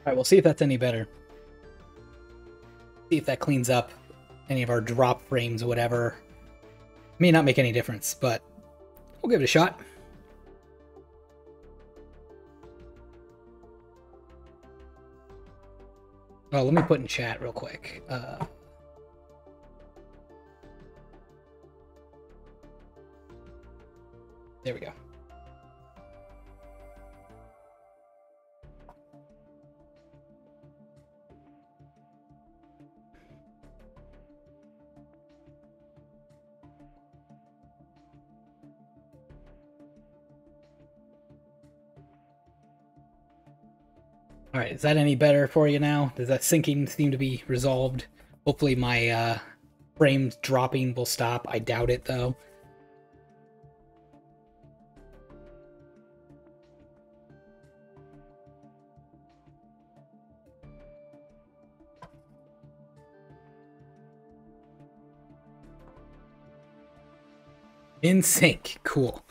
Alright, we'll see if that's any better. See if that cleans up any of our drop frames or whatever. May not make any difference, but we'll give it a shot. Oh, let me put in chat real quick. There we go. All right, is that any better for you now? Does that syncing seem to be resolved? Hopefully my frames dropping will stop. I doubt it, though. In sync. Cool.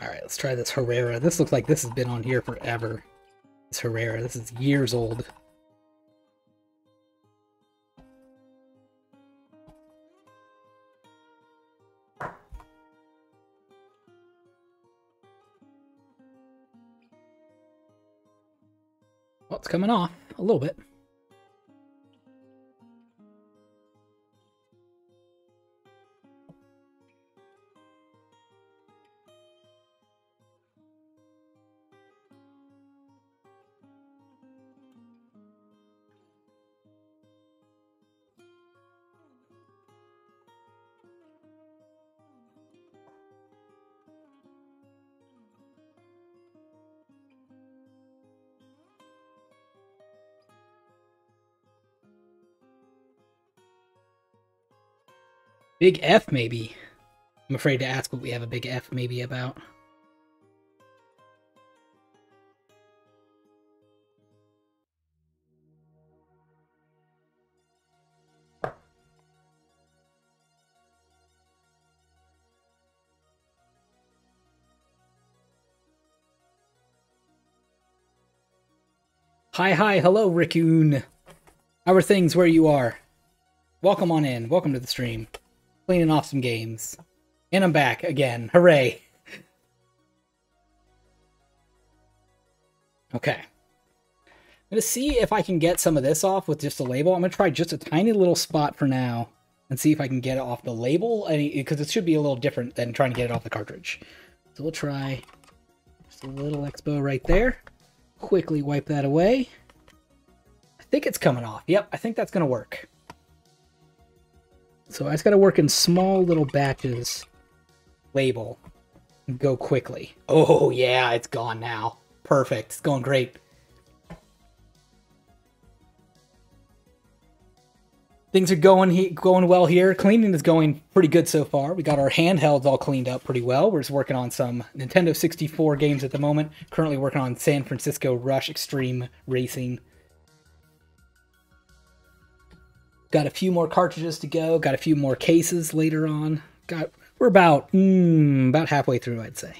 Alright, let's try this Herrera. This looks like this has been on here forever. This Herrera. This is years old. Well, it's coming off a little bit. Big F, maybe. I'm afraid to ask what we have a big F maybe about. Hi, hello, Raccoon. How are things where you are? Welcome on in. Welcome to the stream. Cleaning off some games. And I'm back again. Hooray. Okay. I'm going to see if I can get some of this off with just a label. I'm going to try just a tiny little spot for now and see if I can get it off the label, because it should be a little different than trying to get it off the cartridge. So we'll try just a little expo right there. Quickly wipe that away. I think it's coming off. Yep, I think that's going to work. So I just got to work in small little batches. Label. And go quickly. Oh, yeah, it's gone now. Perfect. It's going great. Things are going well here. Cleaning is going pretty good so far. We got our handhelds all cleaned up pretty well. We're just working on some Nintendo 64 games at the moment. Currently working on San Francisco Rush Extreme Racing. Got a few more cartridges to go. Got a few more cases later on. We're about halfway through, I'd say.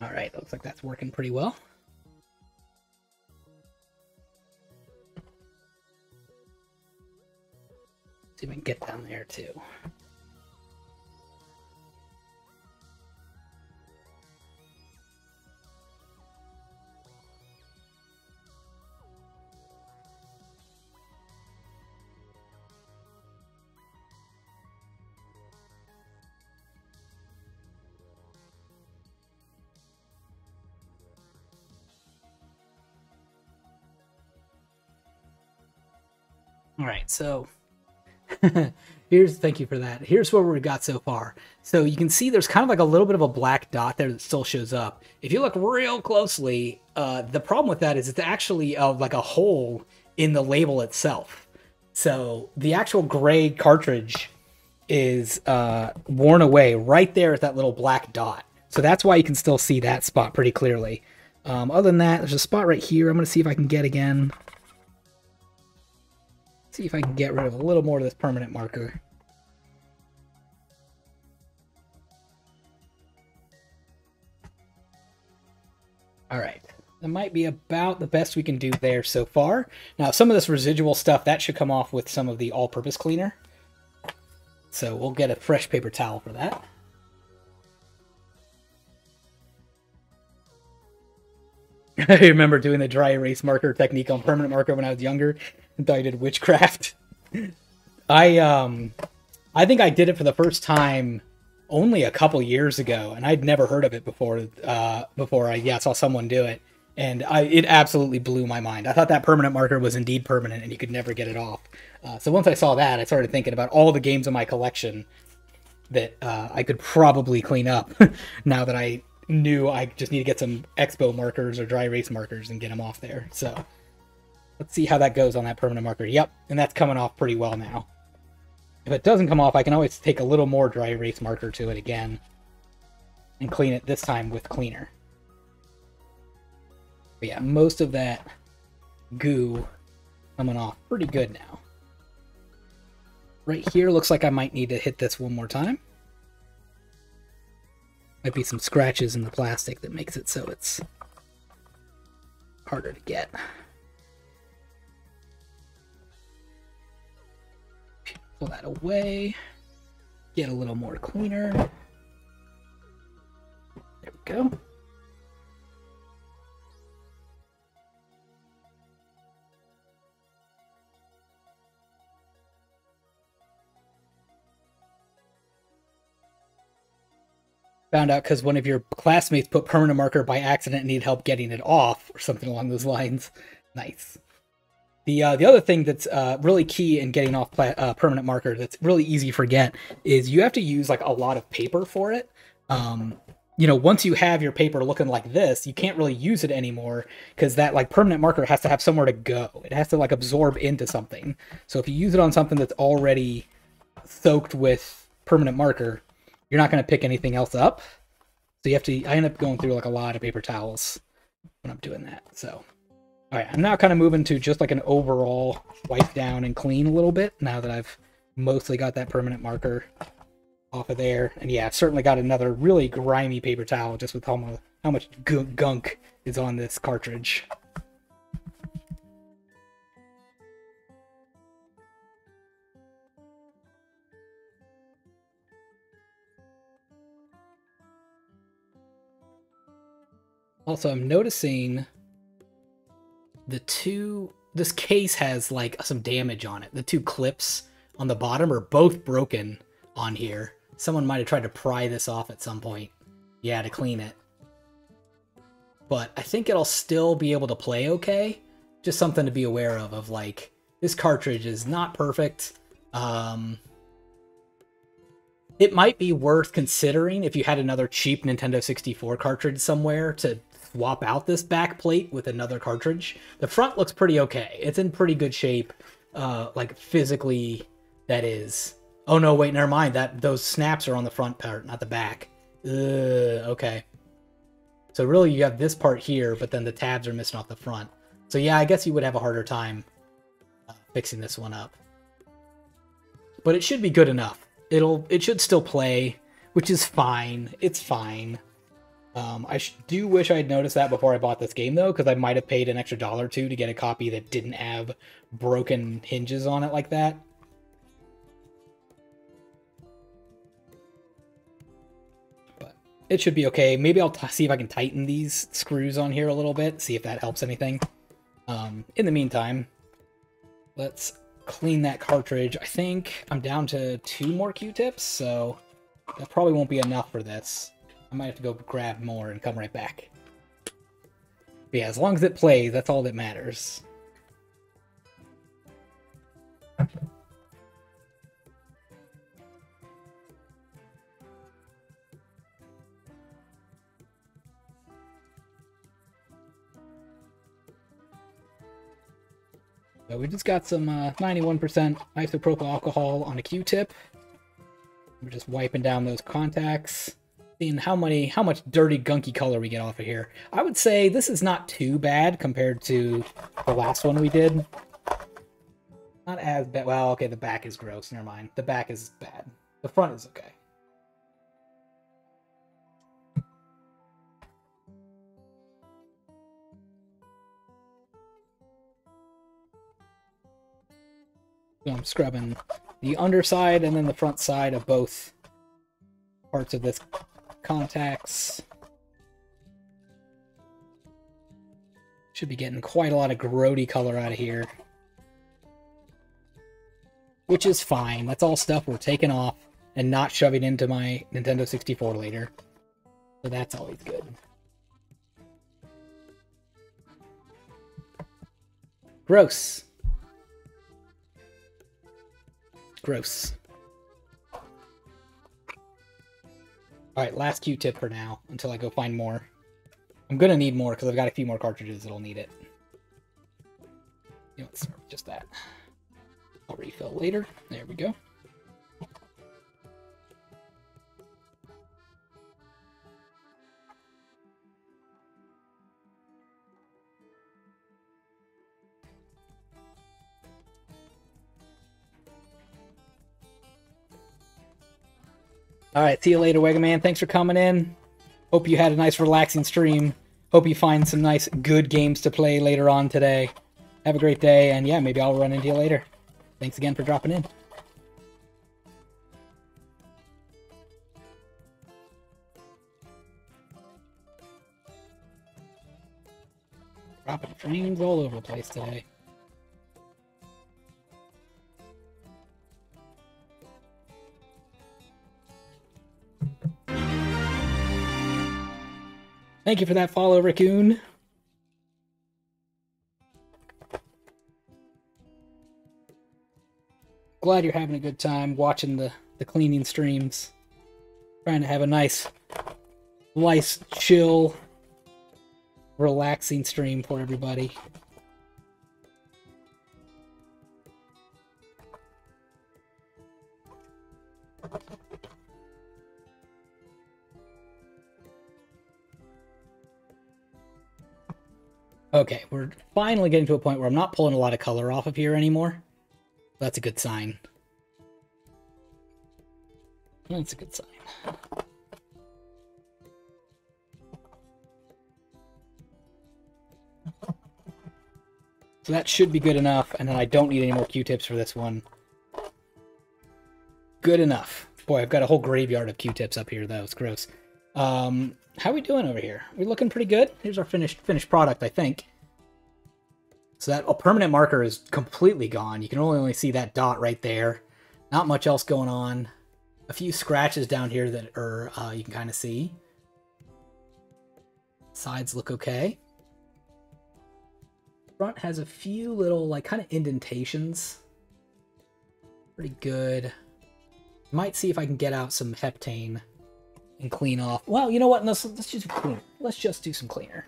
All right, looks like that's working pretty well. See if we can get down there too. All right, so thank you for that. Here's what we've got so far. So you can see there's kind of like a little bit of a black dot there that still shows up. If you look real closely, the problem with that is it's actually like a hole in the label itself. So the actual gray cartridge is worn away right there at that little black dot. So that's why you can still see that spot pretty clearly. Other than that, there's a spot right here I'm going to see if I can get again. See if I can get rid of a little more of this permanent marker. Alright, that might be about the best we can do there so far. Now, some of this residual stuff, that should come off with some of the all-purpose cleaner. So we'll get a fresh paper towel for that. I remember doing the dry erase marker technique on permanent marker when I was younger and thought I did witchcraft. I think I did it for the first time only a couple years ago, and I'd never heard of it before. Before I saw someone do it, and it absolutely blew my mind. I thought that permanent marker was indeed permanent, and you could never get it off. So once I saw that, I started thinking about all the games in my collection that I could probably clean up. Now that I knew I just need to get some expo markers or dry erase markers and get them off there. So let's see how that goes on that permanent marker. Yep, and that's coming off pretty well now. If it doesn't come off, I can always take a little more dry erase marker to it again and clean it this time with cleaner. But yeah, most of that goo coming off pretty good now. Right here looks like I might need to hit this one more time. Might be some scratches in the plastic that makes it so it's harder to get. Pull that away. Get a little more cleaner. There we go. Found out because one of your classmates put permanent marker by accident and need help getting it off, or something along those lines. Nice. The other thing that's really key in getting off permanent marker that's really easy to forget is you have to use like a lot of paper for it. You know, once you have your paper looking like this, you can't really use it anymore because that like permanent marker has to have somewhere to go. It has to like absorb into something. So if you use it on something that's already soaked with permanent marker, you're not going to pick anything else up. So you have to, I end up going through like a lot of paper towels when I'm doing that. So, all right, I'm now kind of moving to just like an overall wipe down and clean a little bit now that I've mostly got that permanent marker off of there. And yeah, I've certainly got another really grimy paper towel just with how much gunk is on this cartridge. Also, I'm noticing this case has like some damage on it. The two clips on the bottom are both broken on here. Someone might have tried to pry this off at some point. Yeah, to clean it. But I think it'll still be able to play okay. Just something to be aware of like, this cartridge is not perfect. It might be worth considering if you had another cheap Nintendo 64 cartridge somewhere to swap out this back plate with another cartridge. The front looks pretty okay. It's in pretty good shape, like physically, that is. Oh no, wait, never mind. Those snaps are on the front part, not the back. Okay. So really you have this part here, but then the tabs are missing off the front. So yeah, I guess you would have a harder time fixing this one up. But it should be good enough. It should still play, which is fine. It's fine. I do wish I had noticed that before I bought this game, though, because I might have paid an extra $1 or $2 to get a copy that didn't have broken hinges on it like that. But it should be okay. Maybe I'll see if I can tighten these screws on here a little bit, see if that helps anything. In the meantime, let's clean that cartridge. I think I'm down to 2 more Q-tips, so that probably won't be enough for this. I might have to go grab more and come right back. But yeah, as long as it plays, that's all that matters. So we just got some 91% isopropyl alcohol on a Q-tip. We're just wiping down those contacts. Seeing how much dirty, gunky color we get off of here. I would say this is not too bad compared to the last one we did. Not as bad. Well, okay, the back is gross. Never mind. The back is bad. The front is okay. So I'm scrubbing the underside and then the front side of both parts of this contacts. Should be getting quite a lot of grody color out of here. Which is fine. That's all stuff we're taking off and not shoving into my Nintendo 64 later. So that's always good. Gross. Gross. Alright, last Q-tip for now, until I go find more. I'm gonna need more, because I've got a few more cartridges that'll need it. You know, let's just that. I'll refill later. There we go. Alright, see you later, Wegaman. Thanks for coming in. Hope you had a nice, relaxing stream. Hope you find some nice, good games to play later on today. Have a great day, and yeah, maybe I'll run into you later. Thanks again for dropping in. Dropping frames all over the place today. Thank you for that follow, Raccoon. Glad you're having a good time watching the cleaning streams. Trying to have a nice, chill, relaxing stream for everybody. Okay, we're finally getting to a point where I'm not pulling a lot of color off of here anymore. That's a good sign. That's a good sign. So that should be good enough, and then I don't need any more Q-tips for this one. Good enough. Boy, I've got a whole graveyard of Q-tips up here, though. It's gross. How are we doing over here? We're looking pretty good. Here's our finished product, I think. So that permanent marker is completely gone. You can only see that dot right there. Not much else going on. A few scratches down here that are you can kind of see. Sides look okay. Front has a few little like kind of indentations. Pretty good. Might see if I can get out some heptane and clean off. Well, you know what? Let's just clean. Let's just do some cleaner.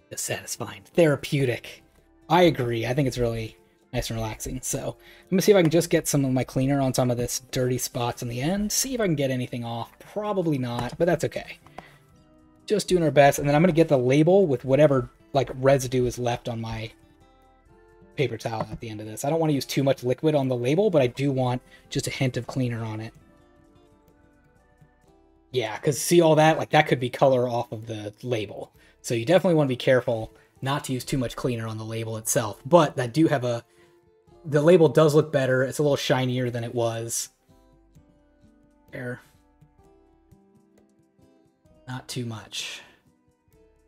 Just satisfying, therapeutic. I agree. I think it's really nice and relaxing. So I'm gonna see if I can just get some of my cleaner on some of this dirty spots on the end. See if I can get anything off. Probably not, but that's okay. Just doing our best, and then I'm gonna get the label with whatever like residue is left on my paper towel at the end of this. I don't want to use too much liquid on the label, but I do want just a hint of cleaner on it. Yeah, because see all that? Like that could be color off of the label. So you definitely want to be careful not to use too much cleaner on the label itself. But that do have a... The label does look better. It's a little shinier than it was. There. Not too much.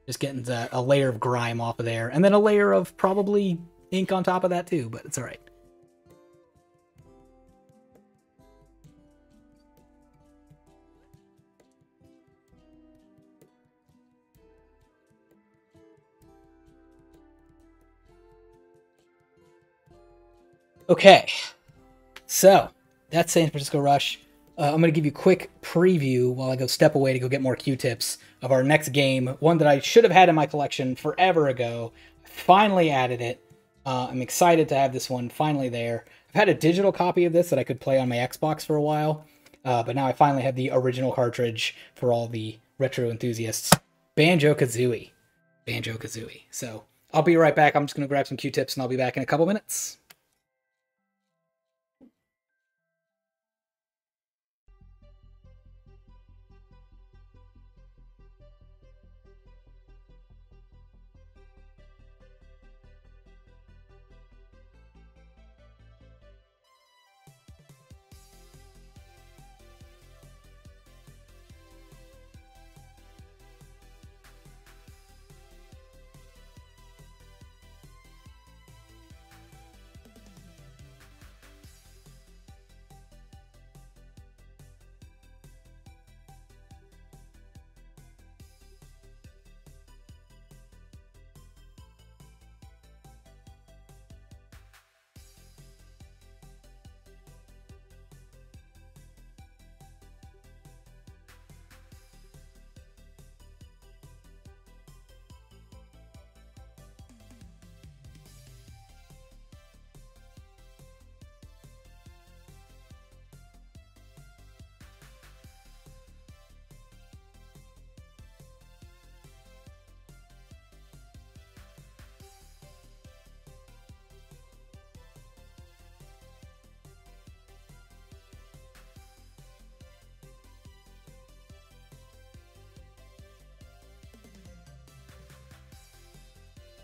Just getting a layer of grime off of there. And then a layer of probably ink on top of that too, but it's alright. Okay, so that's San Francisco Rush. I'm going to give you a quick preview while I go step away to go get more Q-tips of our next game, one that I should have had in my collection forever ago. I finally added it. I'm excited to have this one finally there. I've had a digital copy of this that I could play on my Xbox for a while, but now I finally have the original cartridge for all the retro enthusiasts. Banjo-Kazooie. Banjo-Kazooie. So I'll be right back. I'm just going to grab some Q-tips and I'll be back in a couple minutes.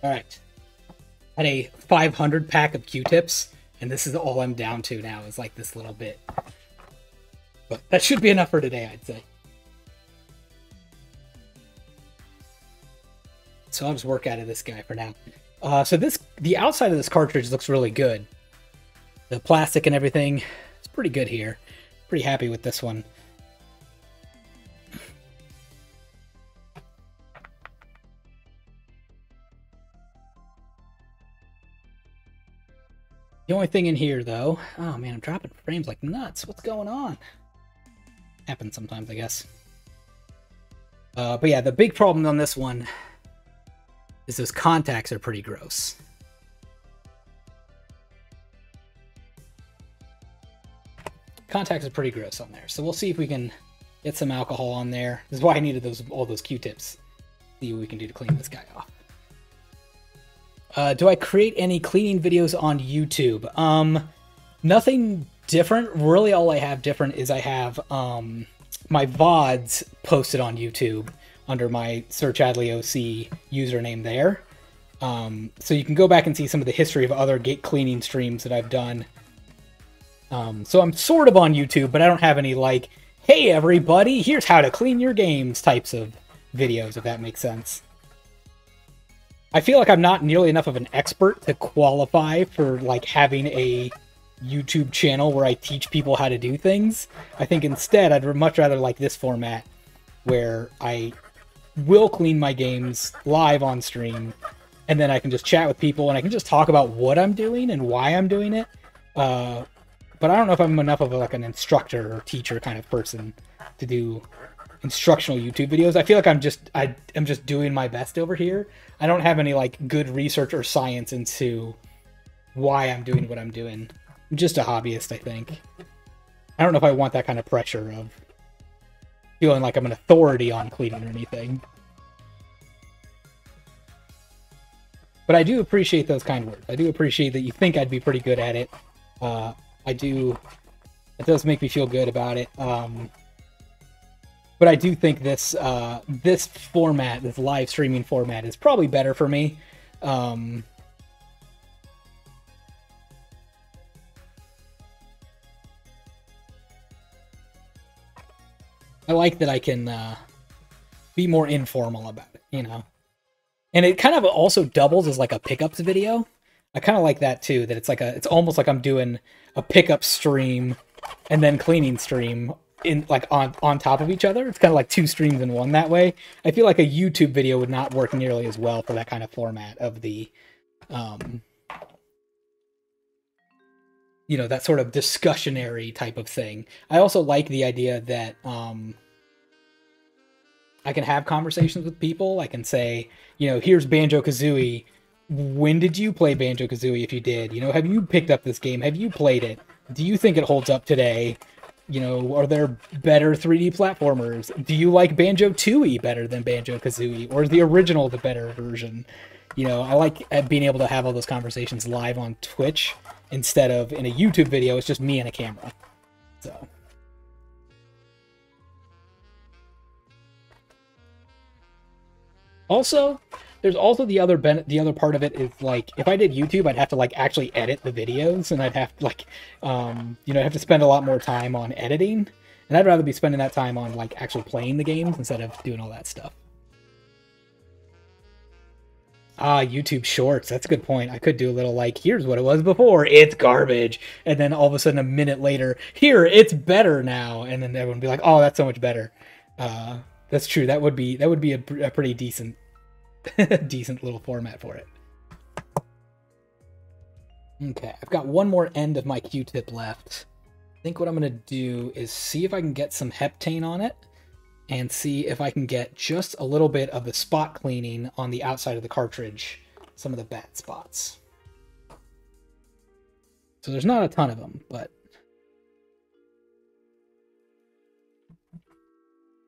All right. Had a 500 pack of Q-tips, and this is all I'm down to now is like this little bit. But that should be enough for today, I'd say. So I'll just work out of this guy for now. So the outside of this cartridge looks really good. The plastic and everything is pretty good here. Pretty happy with this one. The only thing in here, though... Oh, man, I'm dropping frames like nuts. What's going on? Happens sometimes, I guess. But yeah, the big problem on this one is those contacts are pretty gross. Contacts are pretty gross on there. So we'll see if we can get some alcohol on there. This is why I needed all those Q-tips. See what we can do to clean this guy off. Do I create any cleaning videos on YouTube? Nothing different. Really, all I have different is I have my VODs posted on YouTube under my SirChadleyOC username there. So you can go back and see some of the history of other gate cleaning streams that I've done. So I'm sort of on YouTube, but I don't have any like, hey everybody, here's how to clean your games types of videos, if that makes sense. I feel like I'm not nearly enough of an expert to qualify for like having a YouTube channel where I teach people how to do things. I think instead I'd much rather like this format where I will clean my games live on stream and then I can just chat with people and I can just talk about what I'm doing and why I'm doing it. But I don't know if I'm enough of like an instructor or teacher kind of person to do instructional YouTube videos. I feel like I'm just doing my best over here. I don't have any like good research or science into why I'm doing what I'm doing. I'm just a hobbyist, I think. I don't know if I want that kind of pressure of feeling like I'm an authority on cleaning or anything. But I do appreciate those kind words. I do appreciate that you think I'd be pretty good at it. I do. It does make me feel good about it. But I do think this this format, this live streaming format, is probably better for me. I like that I can be more informal about it, you know? And it kind of also doubles as like a pickups video. I kind of like that too, that it's almost like I'm doing a pickup stream and then cleaning stream in like on top of each other. It's kind of like two streams in one that way. I feel like a YouTube video would not work nearly as well for that kind of format of the you know, that sort of discussionary type of thing. I also like the idea that I can have conversations with people. I can say, you know, here's Banjo-Kazooie. when did you play Banjo-Kazooie if you did? You know, have you picked up this game? Have you played it? Do you think it holds up today? You know, are there better 3D platformers? Do you like Banjo-Tooie better than Banjo-Kazooie? Or is the original the better version? You know, I like being able to have all those conversations live on Twitch instead of in a YouTube video. It's just me and a camera. So... Also, there's also the other part of it is, like, if I did YouTube, I'd have to, like, actually edit the videos, and I'd have to, like, you know, have to spend a lot more time on editing, and I'd rather be spending that time on, like, actually playing the games instead of doing all that stuff. Ah, YouTube Shorts, that's a good point. I could do a little, like, here's what it was before, it's garbage, and then all of a sudden a minute later, here, it's better now, and then everyone would be like, oh, that's so much better. That's true. That would be a pretty decent decent little format for it. Okay, I've got one more end of my Q-tip left. I think what I'm going to do is see if I can get some heptane on it and see if I can get just a little bit of the spot cleaning on the outside of the cartridge, some of the bad spots. So there's not a ton of them, but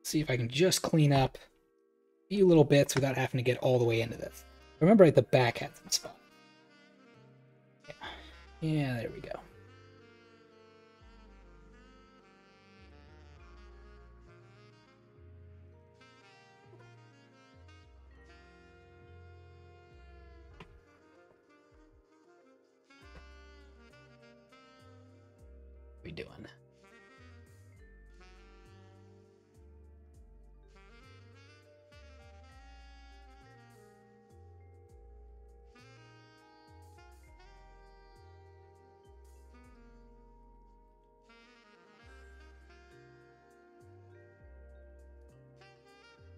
see if I can just clean up a few little bits without having to get all the way into this. Remember, the back had some spot. Yeah, there we go. What are we doing?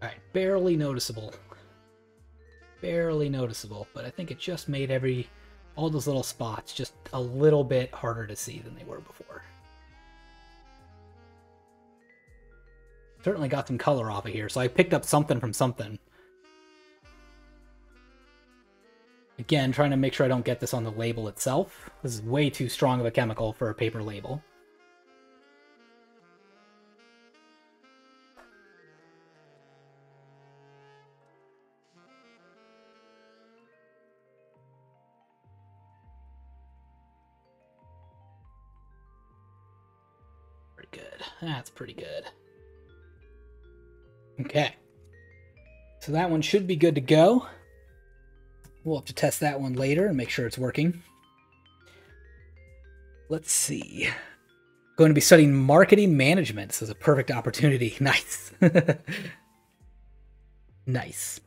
Alright, barely noticeable. Barely noticeable, but I think it just made all those little spots just a little bit harder to see than they were before. Certainly got some color off of here, so I picked up something from something. Again, trying to make sure I don't get this on the label itself. This is way too strong of a chemical for a paper label. That's pretty good. Okay. So that one should be good to go. We'll have to test that one later and make sure it's working. Let's see. Going to be studying marketing management. This is a perfect opportunity. Nice. Nice.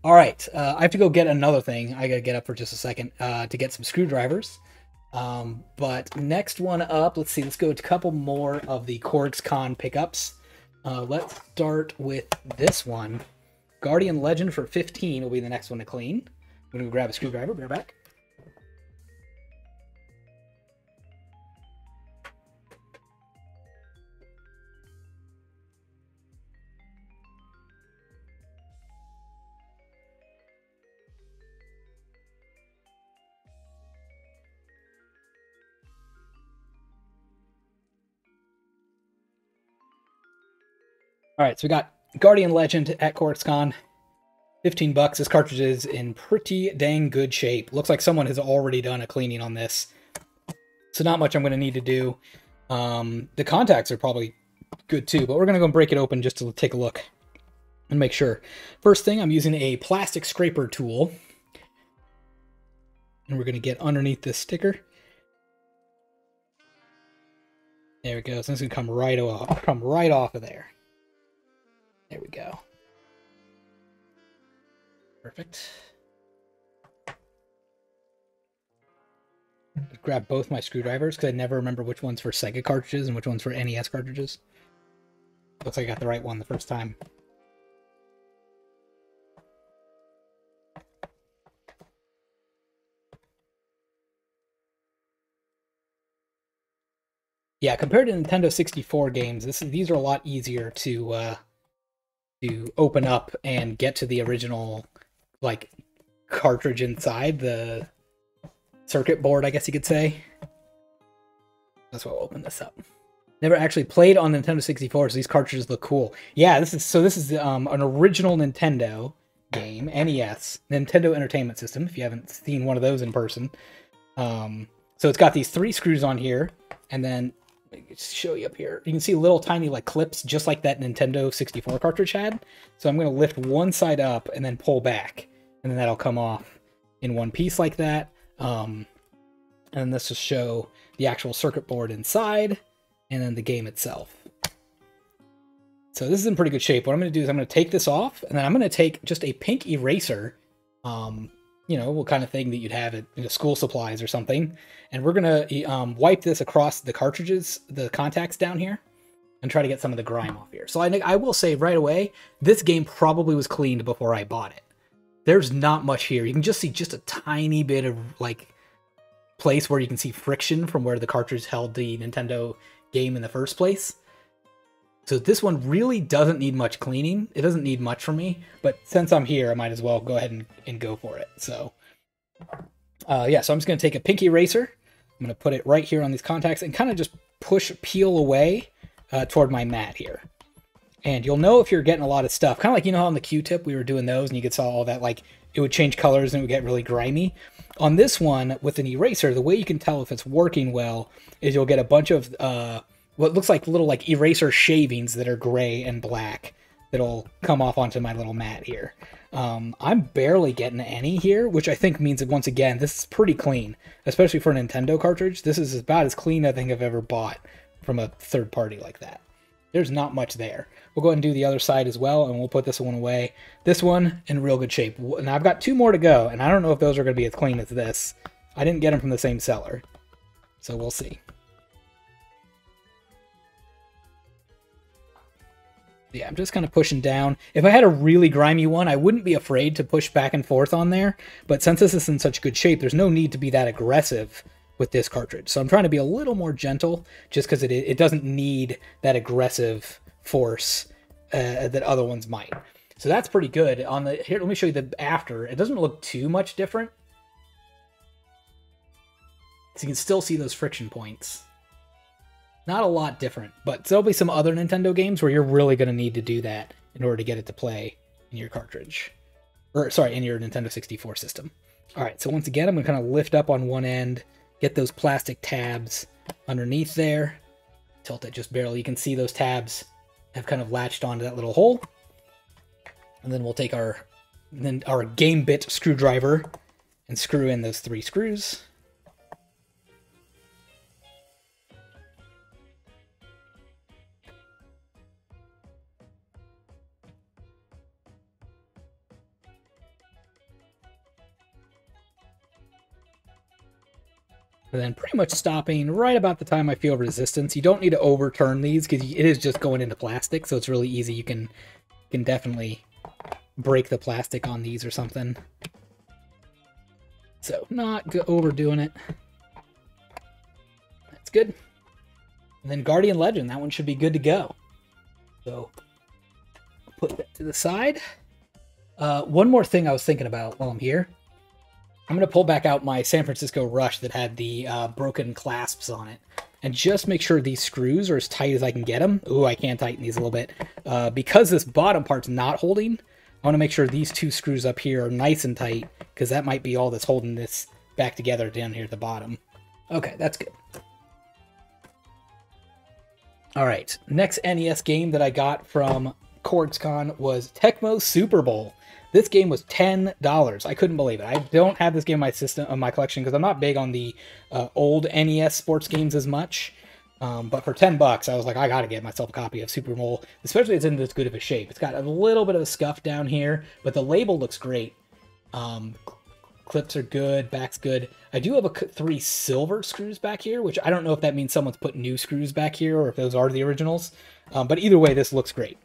All right. I have to go get another thing. I got to get up for just a second to get some screwdrivers. But next one up, let's see, let's go to a couple more of the QuartzCon pickups. Let's start with this one. Guardian Legend for 15 will be the next one to clean. I'm going to grab a screwdriver, be right back. All right, so we got Guardian Legend at QuartzCon. 15 bucks. This cartridge is in pretty dang good shape. Looks like someone has already done a cleaning on this. So not much I'm going to need to do. The contacts are probably good too, but we're going to go and break it open just to take a look and make sure. First thing, I'm using a plastic scraper tool. And we're going to get underneath this sticker. There we go. So this is going to come right off of there. There we go. Perfect. Grab both my screwdrivers because I never remember which one's for Sega cartridges and which one's for NES cartridges. Looks like I got the right one the first time. Yeah, compared to Nintendo 64 games, these are a lot easier to open up and get to the original, like, cartridge inside, the circuit board, I guess you could say. That's why we'll open this up. Never actually played on Nintendo 64, so these cartridges look cool. Yeah, this is an original Nintendo game, NES, Nintendo Entertainment System, if you haven't seen one of those in person. So it's got these 3 screws on here, and then let me just show you up here. You can see little tiny like clips, just like that Nintendo 64 cartridge had. So I'm going to lift one side up and then pull back, and then that'll come off in one piece like that. And this will show the actual circuit board inside, and then the game itself. So this is in pretty good shape. What I'm going to do is I'm going to take this off, and then I'm going to take just a pink eraser, you know, what kind of thing that you'd have at school supplies or something. And we're going to wipe this across the cartridges, the contacts down here, and try to get some of the grime off here. So I will say right away, this game probably was cleaned before I bought it. There's not much here. You can just see just a tiny bit of like place where you can see friction from where the cartridge held the Nintendo game in the first place. So this one really doesn't need much cleaning. It doesn't need much from me, but since I'm here, I might as well go ahead and go for it. So yeah, so I'm just going to take a pink eraser. I'm going to put it right here on these contacts and kind of just peel away toward my mat here. And you'll know if you're getting a lot of stuff, kind of like, you know how on the Q-tip we were doing those and you could saw all that, like it would change colors and it would get really grimy. On this one with an eraser, the way you can tell if it's working well is you'll get a bunch of what looks like little like eraser shavings that are gray and black that'll come off onto my little mat here. I'm barely getting any here, which I think means that once again, this is pretty clean, especially for a Nintendo cartridge. This is about as clean I think I've ever bought from a third party like that. There's not much there. We'll go ahead and do the other side as well, and we'll put this one away. This one in real good shape. Now I've got 2 more to go, and I don't know if those are going to be as clean as this. I didn't get them from the same seller, so we'll see. Yeah, I'm just kind of pushing down. If I had a really grimy one, I wouldn't be afraid to push back and forth on there. But since this is in such good shape, there's no need to be that aggressive with this cartridge. So I'm trying to be a little more gentle just because it doesn't need that aggressive force that other ones might. So that's pretty good. On the here, let me show you the after. It doesn't look too much different. So you can still see those friction points. Not a lot different, but there'll be some other Nintendo games where you're really going to need to do that in order to get it to play in your cartridge. Or, sorry, in your Nintendo 64 system. Alright, so once again, I'm going to kind of lift up on one end, get those plastic tabs underneath there, tilt it just barely. You can see those tabs have kind of latched onto that little hole. And then we'll take our game bit screwdriver and screw in those 3 screws. And then pretty much stopping right about the time I feel resistance. You don't need to overturn these because it is just going into plastic, so it's really easy. You can definitely break the plastic on these or something. So not overdoing it. That's good. And then Guardian Legend, that one should be good to go. So put that to the side. One more thing I was thinking about while I'm here. I'm going to pull back out my San Francisco Rush that had the broken clasps on it. And just make sure these screws are as tight as I can get them. Ooh, I can tighten these a little bit. Because this bottom part's not holding, I want to make sure these 2 screws up here are nice and tight, because that might be all that's holding this back together down here at the bottom. Okay, that's good. Alright, next NES game that I got from CorgsCon was Tecmo Super Bowl. This game was $10. I couldn't believe it. I don't have this game in my collection because I'm not big on the old NES sports games as much. But for $10, I was like, I gotta get myself a copy of Super Bowl, especially it's in this good of a shape. It's got a little bit of a scuff down here, but the label looks great. Clips are good, back's good. I do have 3 silver screws back here, which I don't know if that means someone's put new screws back here or if those are the originals. But either way, this looks great.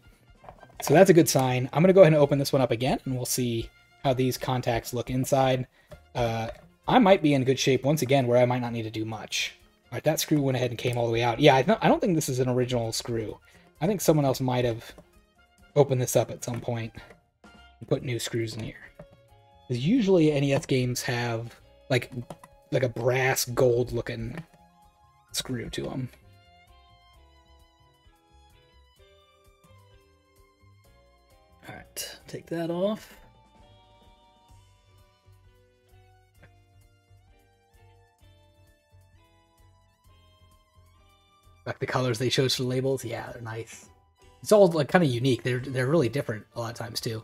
So that's a good sign. I'm going to go ahead and open this one up again, and we'll see how these contacts look inside. I might be in good shape once again where I might not need to do much. All right, that screw went ahead and came all the way out. Yeah, I don't think this is an original screw. I think someone else might have opened this up at some point and put new screws in here. Because usually NES games have like a brass gold looking screw to them. All right, take that off. Like the colors they chose for the labels, yeah, they're nice. It's all like kind of unique. They're really different a lot of times too.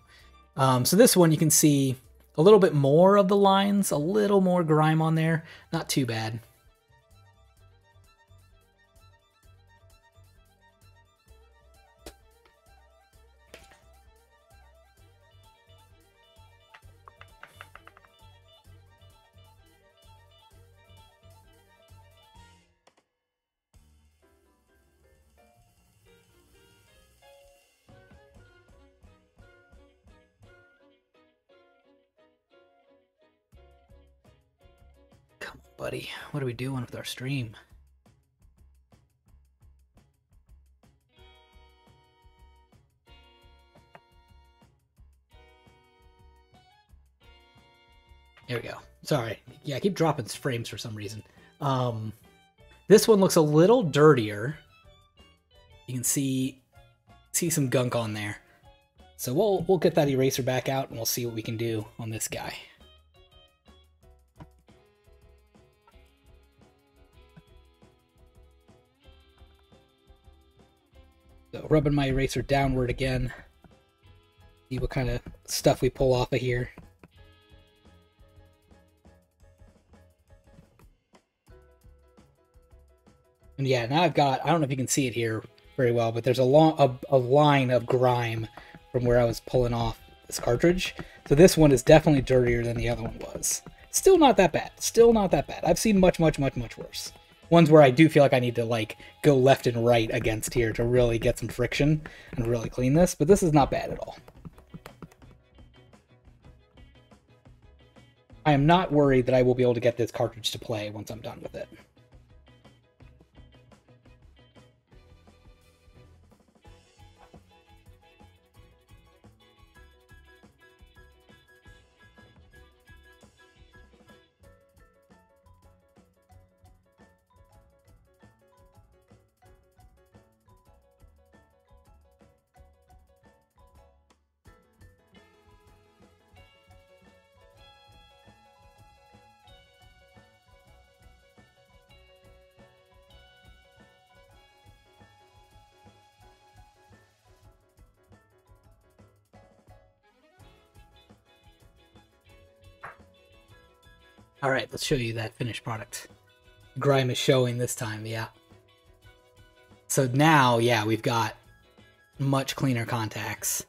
So this one you can see a little bit more of the lines, a little more grime on there. Not too bad. Come on, buddy. What are we doing with our stream? There we go. Sorry. Yeah, I keep dropping frames for some reason. This one looks a little dirtier. You can see some gunk on there. So we'll get that eraser back out and we'll see what we can do on this guy. So rubbing my eraser downward again. See what kind of stuff we pull off of here. And yeah, now I've got, I don't know if you can see it here very well, but there's a line of grime from where I was pulling off this cartridge. So this one is definitely dirtier than the other one was. Still not that bad. Still not that bad. I've seen much worse. Ones where I do feel like I need to like go left and right against here to really get some friction and really clean this, but this is not bad at all. I am not worried that I will be able to get this cartridge to play once I'm done with it. All right, let's show you that finished product. Grime is showing this time, yeah. So now, yeah, we've got much cleaner contacts.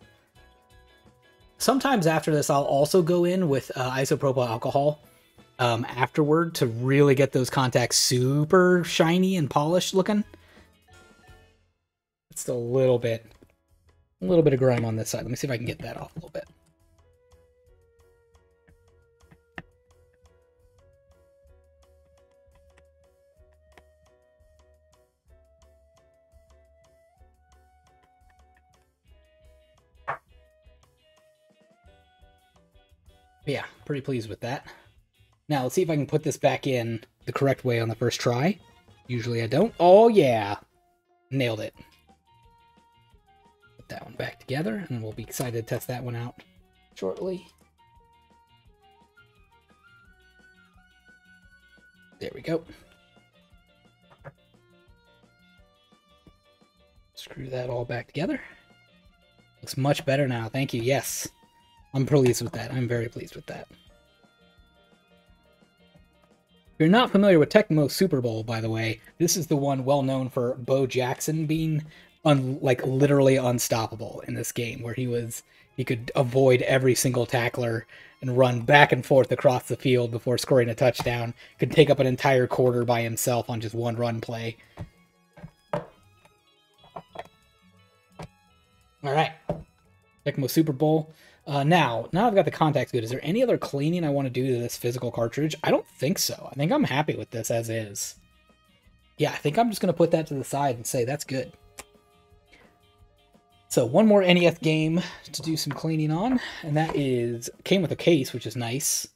Sometimes after this, I'll also go in with isopropyl alcohol afterward to really get those contacts super shiny and polished looking. It's still a little bit of grime on this side. Let me see if I can get that off a little bit. Yeah, pretty pleased with that. Now, let's see if I can put this back in the correct way on the first try. Usually I don't. Oh, yeah. Nailed it. Put that one back together, and we'll be excited to test that one out shortly. There we go. Screw that all back together. Looks much better now. Thank you. Yes. I'm pleased with that. I'm very pleased with that. If you're not familiar with Tecmo Super Bowl, by the way, this is the one well known for Bo Jackson being like literally unstoppable in this game, where he could avoid every single tackler and run back and forth across the field before scoring a touchdown. Could take up an entire quarter by himself on just one run play. All right, Tecmo Super Bowl. Now I've got the contacts good. Is there any other cleaning I want to do to this physical cartridge? I don't think so. I think I'm happy with this as is. Yeah, I think I'm just going to put that to the side and say that's good. So one more NES game to do some cleaning on, and that came with a case, which is nice.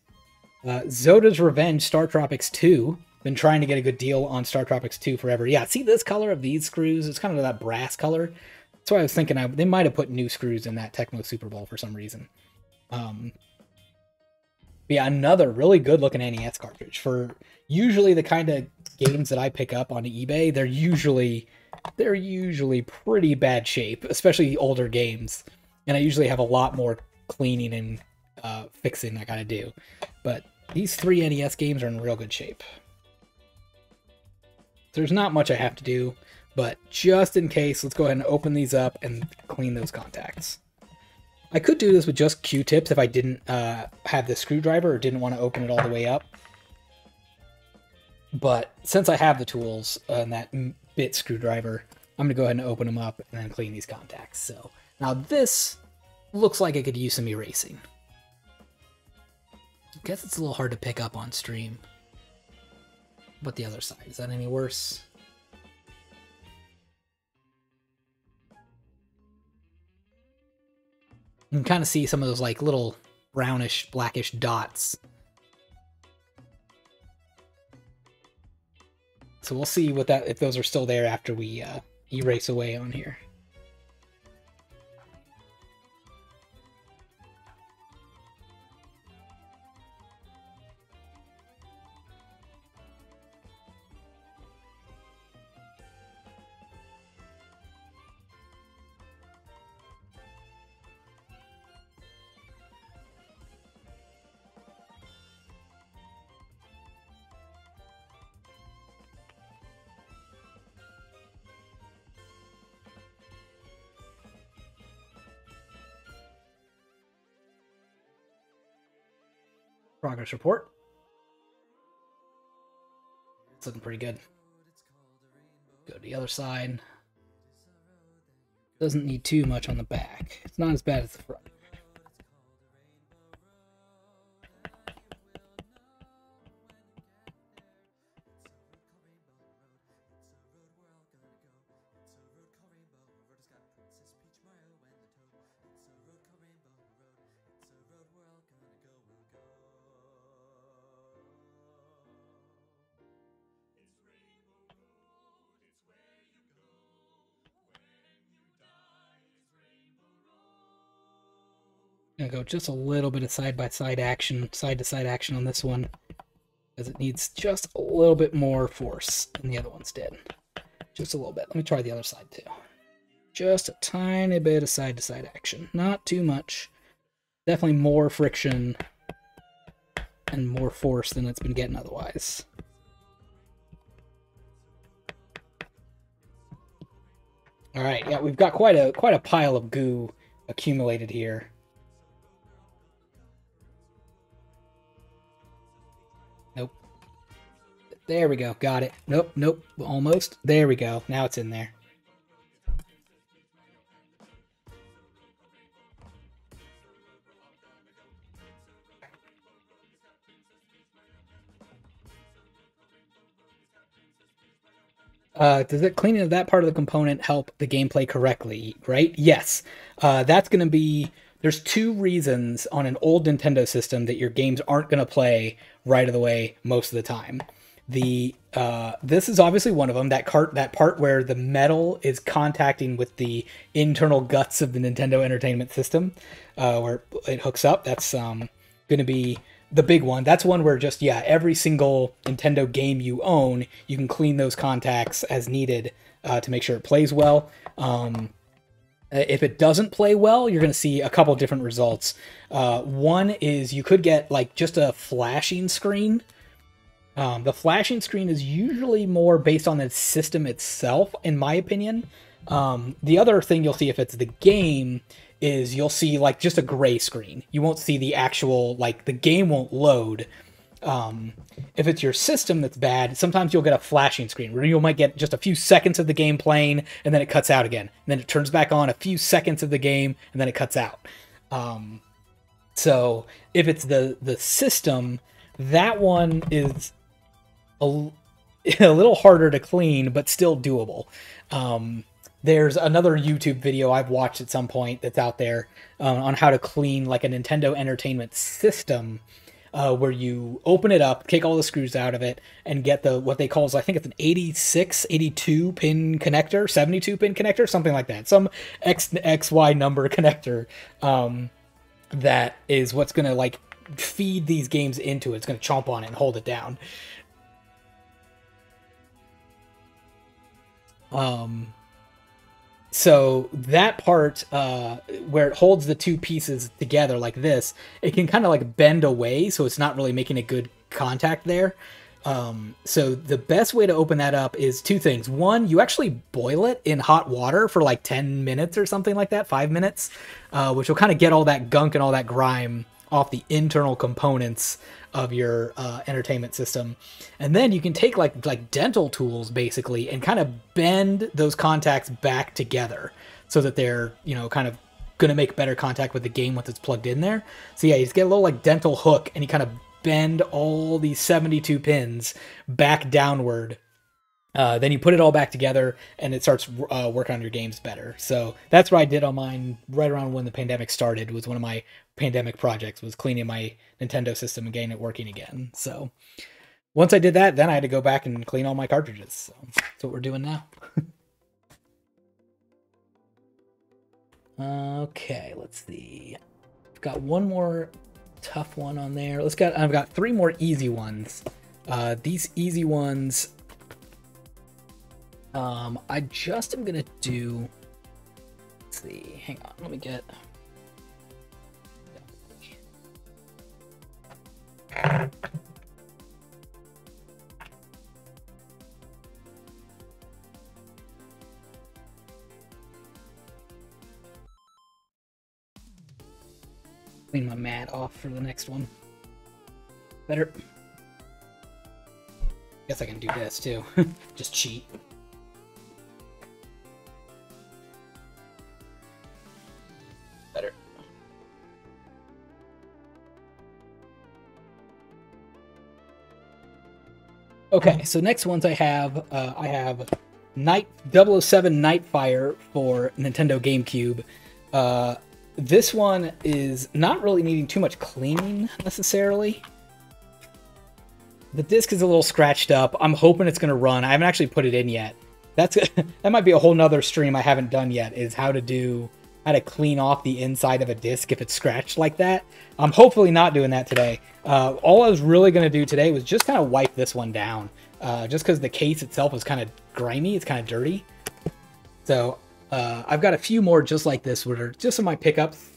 Zoda's Revenge Star Tropics 2. Been trying to get a good deal on Star Tropics 2 forever. Yeah, see this color of these screws? It's kind of that brass color. That's why I was thinking they might have put new screws in that Tecmo Super Bowl for some reason. Yeah, another really good looking NES cartridge. For usually the kind of games that I pick up on eBay, they're usually pretty bad shape, especially older games. And I usually have a lot more cleaning and fixing I gotta do. But these 3 NES games are in real good shape. There's not much I have to do, but just in case, let's go ahead and open these up and clean those contacts. I could do this with just Q-tips if I didn't have the screwdriver or didn't want to open it all the way up. But since I have the tools and that bit screwdriver, I'm going to go ahead and open them up and then clean these contacts. So now this looks like it could use some erasing. I guess it's a little hard to pick up on stream. But the other side, is that any worse? You can kind of see some of those like little brownish, blackish dots. So we'll see if those are still there after we erase away on here. Progress report. It's looking pretty good. Go to the other side. Doesn't need too much on the back. It's not as bad as the front. Gonna go just a little bit of side-to-side action on this one, because it needs just a little bit more force than the other ones did. Just a little bit. Let me try the other side too. Just a tiny bit of side-to-side action. Not too much. Definitely more friction and more force than it's been getting otherwise. All right, yeah, we've got quite a pile of goo accumulated here. Nope. There we go. Got it. Nope, nope. Almost. There we go. Now it's in there. Does it cleaning of that part of the component help the gameplay correctly, right? Yes. That's going to be... There's 2 reasons on an old Nintendo system that your games aren't going to play right of the way most of the time. This is obviously one of them. That part where the metal is contacting with the internal guts of the Nintendo Entertainment System, where it hooks up. That's going to be the big one. That's one where just, yeah, every single Nintendo game you own, you can clean those contacts as needed to make sure it plays well. If it doesn't play well, you're going to see a couple different results. One is you could get like just a flashing screen. The flashing screen is usually more based on the system itself, in my opinion. The other thing you'll see if it's the game is you'll see like just a gray screen. You won't see the actual, like the game won't load. If it's your system that's bad, sometimes you'll get a flashing screen where you might get just a few seconds of the game playing and then it cuts out again. And then it turns back on a few seconds of the game and then it cuts out. So if it's the system, that one is a little harder to clean, but still doable. there's another YouTube video I've watched at some point that's out there on how to clean like a Nintendo Entertainment System, where you open it up, take all the screws out of it, and get the what they call is, I think it's an 86, 82 pin connector, 72 pin connector, something like that, some XY number connector. That is what's gonna like feed these games into it. It's gonna chomp on it and hold it down. So that part, where it holds the two pieces together like this, it can kind of like bend away, so it's not really making a good contact there. So the best way to open that up is two things. One, you actually boil it in hot water for like 10 minutes or something like that, 5 minutes, which will kind of get all that gunk and all that grime off the internal components of your entertainment system. And then you can take like dental tools basically and kind of bend those contacts back together so that they're, you know, kind of gonna make better contact with the game once it's plugged in there. So yeah, you just get a little like dental hook and you kind of bend all these 72 pins back downward. Then you put it all back together and it starts working on your games better. So that's what I did on mine right around when the pandemic started. Was one of my pandemic projects, was cleaning my Nintendo system and getting it working again. So once I did that, then I had to go back and clean all my cartridges. So that's what we're doing now. Okay, let's see. I've got one more tough one on there. I've got 3 more easy ones. These easy ones, I just am gonna do, let's see, hang on, let me get, clean my mat off for the next one. Better. Guess I can do this too. Just cheat. Better. Okay, so next ones I have Night 007 Nightfire for Nintendo GameCube. This one is not really needing too much cleaning necessarily. The disc is a little scratched up. I'm hoping it's going to run. I haven't actually put it in yet. That might be a whole nother stream I haven't done yet, is how to clean off the inside of a disc if it's scratched like that. I'm hopefully not doing that today. All I was really going to do today was just kind of wipe this one down. Just because the case itself is kind of grimy. It's kind of dirty. So I've got a few more just like this, which are just in my pickups,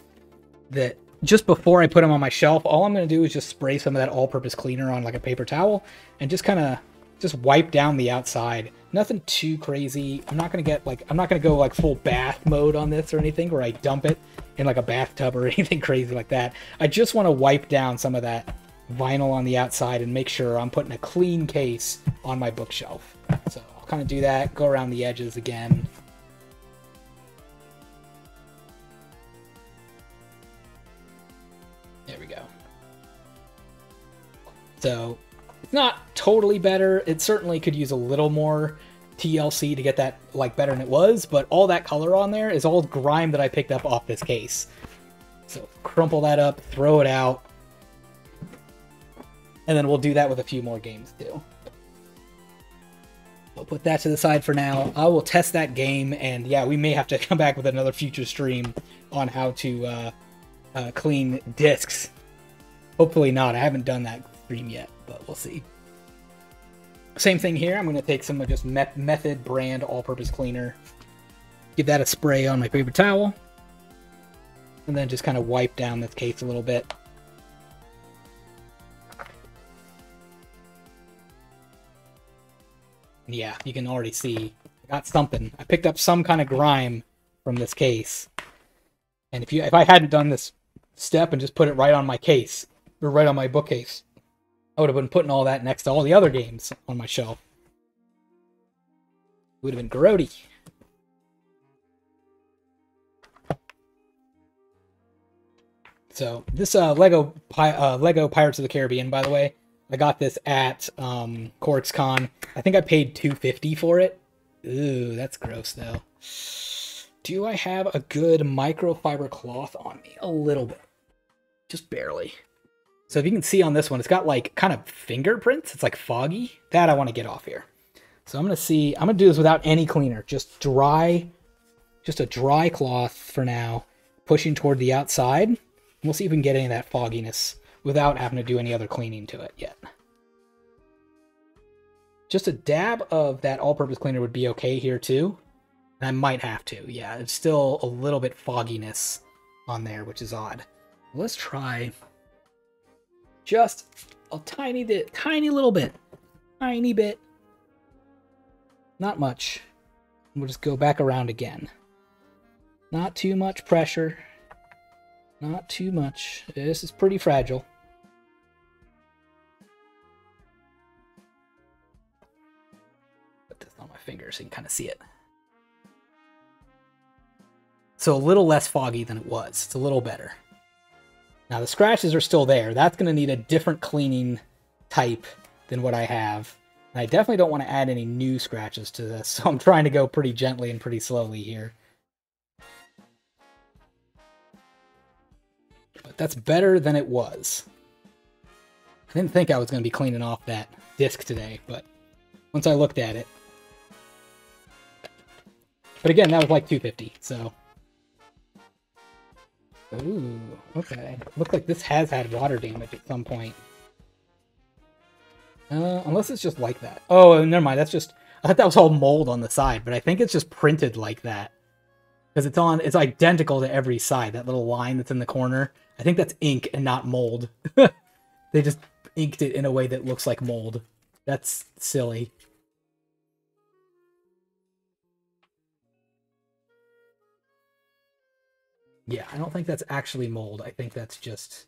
that just before I put them on my shelf, all I'm going to do is just spray some of that all-purpose cleaner on like a paper towel and just kind of just wipe down the outside. Nothing too crazy. I'm not going to go like full bath mode on this or anything where I dump it in like a bathtub or anything crazy like that. I just want to wipe down some of that vinyl on the outside and make sure I'm putting a clean case on my bookshelf. So I'll kind of do that, go around the edges again. There we go. So it's not totally better. It certainly could use a little more TLC to get that like better than it was, but all that color on there is all grime that I picked up off this case. So crumple that up, throw it out, and then we'll do that with a few more games too. I'll put that to the side for now. I will test that game, and yeah, we may have to come back with another future stream on how to clean discs. Hopefully not. I haven't done that stream yet, but we'll see. Same thing here. I'm going to take some of just Method brand all-purpose cleaner, give that a spray on my paper towel, and then just kind of wipe down this case a little bit. Yeah, you can already see I got something. I picked up some kind of grime from this case. And if I hadn't done this step and just put it right on my case, or right on my bookcase, I would have been putting all that next to all the other games on my shelf. It would have been grody. So this Lego Pirates of the Caribbean, by the way, I got this at CorksCon. I think I paid $250 for it. Ooh, that's gross though. Do I have a good microfiber cloth on me? A little bit. Just barely. So if you can see on this one, it's got like kind of fingerprints. It's like foggy. That I want to get off here. So I'm going to see. I'm going to do this without any cleaner. Just dry. Just a dry cloth for now. Pushing toward the outside. We'll see if we can get any of that fogginess without having to do any other cleaning to it yet. Just a dab of that all-purpose cleaner would be okay here too. And I might have to. Yeah, it's still a little bit fogginess on there, which is odd. Let's try just a tiny bit, tiny little bit, tiny bit. Not much. We'll just go back around again. Not too much pressure. Not too much. This is pretty fragile. Put this on my finger so you can kind of see it. So a little less foggy than it was. It's a little better. Now the scratches are still there. That's going to need a different cleaning type than what I have. And I definitely don't want to add any new scratches to this, so I'm trying to go pretty gently and pretty slowly here. But that's better than it was. I didn't think I was going to be cleaning off that disc today, but once I looked at it. But again, that was like 250, so... Ooh, okay. Looks like this has had water damage at some point. Unless it's just like that. Oh, never mind. That's just... I thought that was all mold on the side, but I think it's just printed like that. Because it's identical to every side. That little line that's in the corner. I think that's ink and not mold. They just inked it in a way that looks like mold. That's silly. Yeah, I don't think that's actually mold. I think that's just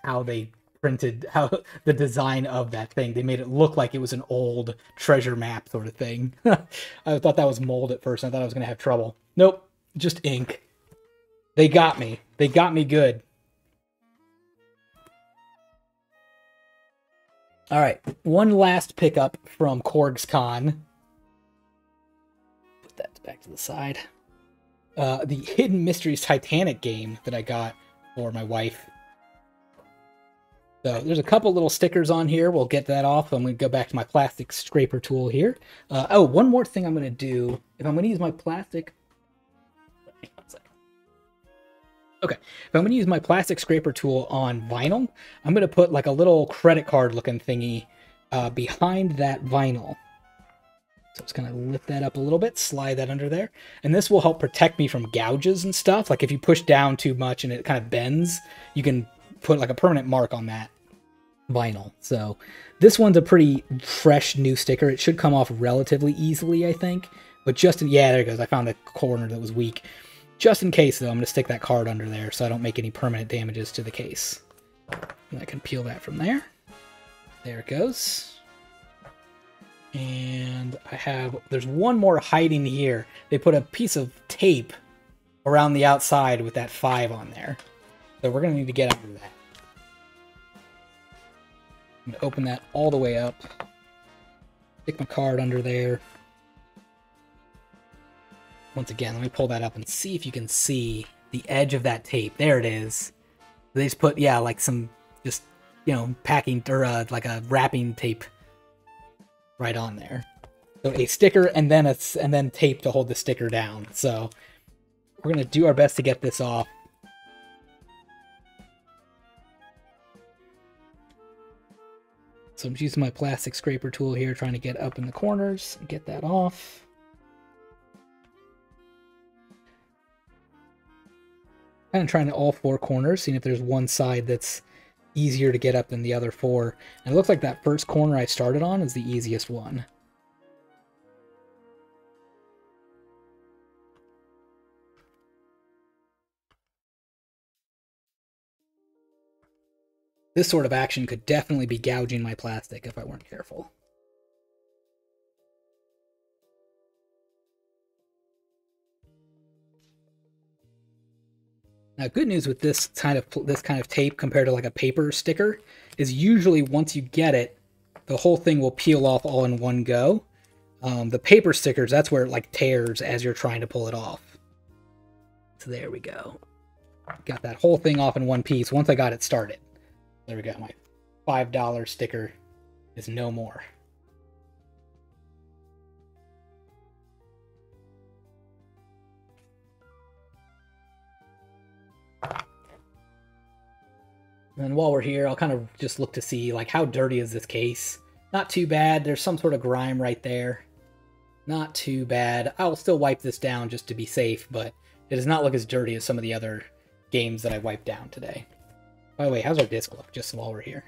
how they printed, how the design of that thing. They made it look like it was an old treasure map sort of thing. I thought that was mold at first. I thought I was going to have trouble. Nope, just ink. They got me. They got me good. All right, one last pickup from Korg's Con. Put that back to the side. The Hidden Mysteries Titanic game that I got for my wife. So there's a couple little stickers on here. We'll get that off. I'm going to go back to my plastic scraper tool here. Oh, one more thing I'm going to do. If I'm going to use my plastic... Okay, if I'm going to use my plastic scraper tool on vinyl, I'm going to put like a little credit card looking thingy behind that vinyl. So it's going to lift that up a little bit, slide that under there. And this will help protect me from gouges and stuff. Like if you push down too much and it kind of bends, you can put like a permanent mark on that vinyl. So this one's a pretty fresh new sticker. It should come off relatively easily, I think. But just in, yeah, there it goes. I found a corner that was weak. Just in case, though, I'm going to stick that card under there so I don't make any permanent damages to the case. And I can peel that from there. There it goes. And I have, there's one more hiding here. They put a piece of tape around the outside with that 5 on there. So we're going to need to get under that. I'm going to open that all the way up. Stick my card under there. Once again, let me pull that up and see if you can see the edge of that tape. There it is. They just put, yeah, like some, just, you know, packing, or like a wrapping tape right on there. So a sticker and then tape to hold the sticker down. So we're going to do our best to get this off. So I'm using my plastic scraper tool here, trying to get up in the corners and get that off. Kind of trying to all 4 corners, seeing if there's one side that's easier to get up than the other 4. And it looks like that first corner I started on is the easiest one. This sort of action could definitely be gouging my plastic if I weren't careful. Now, good news with this kind of tape compared to like a paper sticker is usually once you get it, the whole thing will peel off all in one go. The paper stickers, that's where it like tears as you're trying to pull it off. So there we go. Got that whole thing off in one piece once I got it started. There we go. My $5 sticker is no more. And while we're here, I'll kind of just look to see, like, how dirty is this case? Not too bad. There's some sort of grime right there. Not too bad. I'll still wipe this down just to be safe, but it does not look as dirty as some of the other games that I wiped down today. By the way, how's our disc look, just while we're here?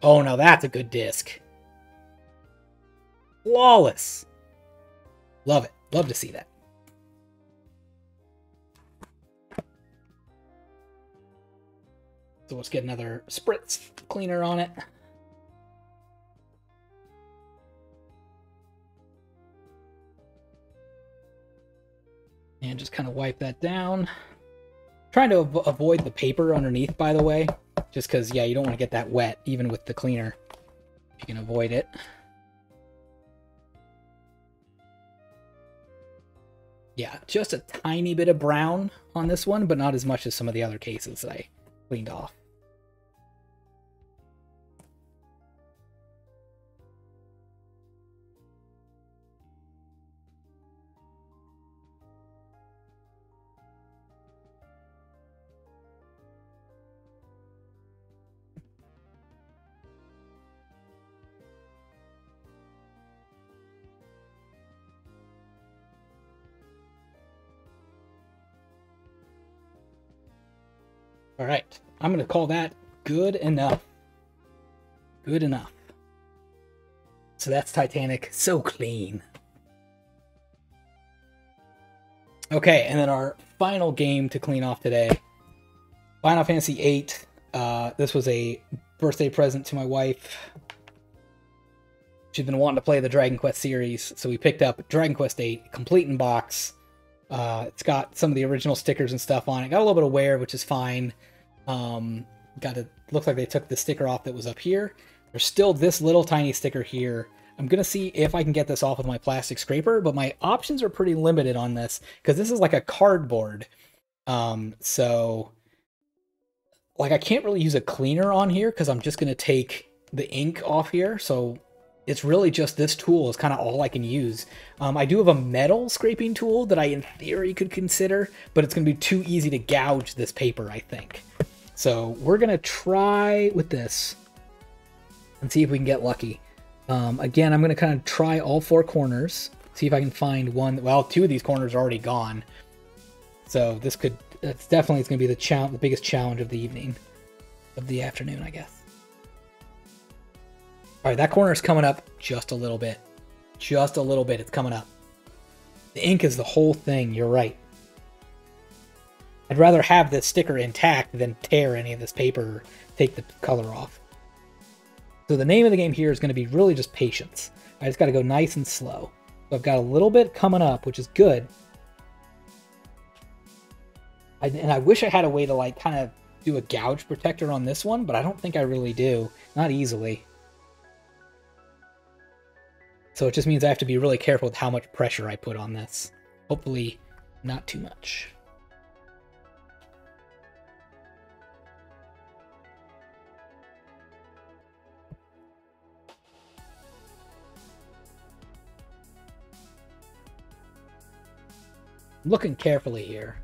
Oh, no, that's a good disc. Flawless. Love it. Love to see that. So let's get another spritz cleaner on it. And just kind of wipe that down. Trying to avoid the paper underneath, by the way. Just because, yeah, you don't want to get that wet, even with the cleaner. If you can avoid it. Yeah, just a tiny bit of brown on this one, but not as much as some of the other cases that I cleaned off. All right, I'm going to call that good enough. Good enough. So that's Titanic. So clean. Okay, and then our final game to clean off today. Final Fantasy VIII. This was a birthday present to my wife. She's been wanting to play the Dragon Quest series, so we picked up Dragon Quest VIII, complete in box. It's got some of the original stickers and stuff on it. Got a little bit of wear, which is fine. Looks like they took the sticker off that was up here. There's still this little tiny sticker here. I'm gonna see if I can get this off with my plastic scraper, but my options are pretty limited on this because this is like a cardboard. So like I can't really use a cleaner on here because I'm just gonna take the ink off here. So it's really just this tool is kind of all I can use. I do have a metal scraping tool that I in theory could consider, but it's gonna be too easy to gouge this paper, I think. So we're gonna try with this and see if we can get lucky. Again, I'm gonna kind of try all four corners, see if I can find one. Well, two of these corners are already gone. So this could, it's definitely gonna be the biggest challenge of the evening, of the afternoon, I guess. All right, that corner is coming up just a little bit. Just a little bit, it's coming up. The ink is the whole thing, you're right. I'd rather have this sticker intact than tear any of this paper or take the color off. So the name of the game here is going to be really just patience. I just got to go nice and slow. So I've got a little bit coming up, which is good. And I wish I had a way to like kind of do a gouge protector on this one, but I don't think I really do. Not easily. So it just means I have to be really careful with how much pressure I put on this. Hopefully not too much. Looking carefully here.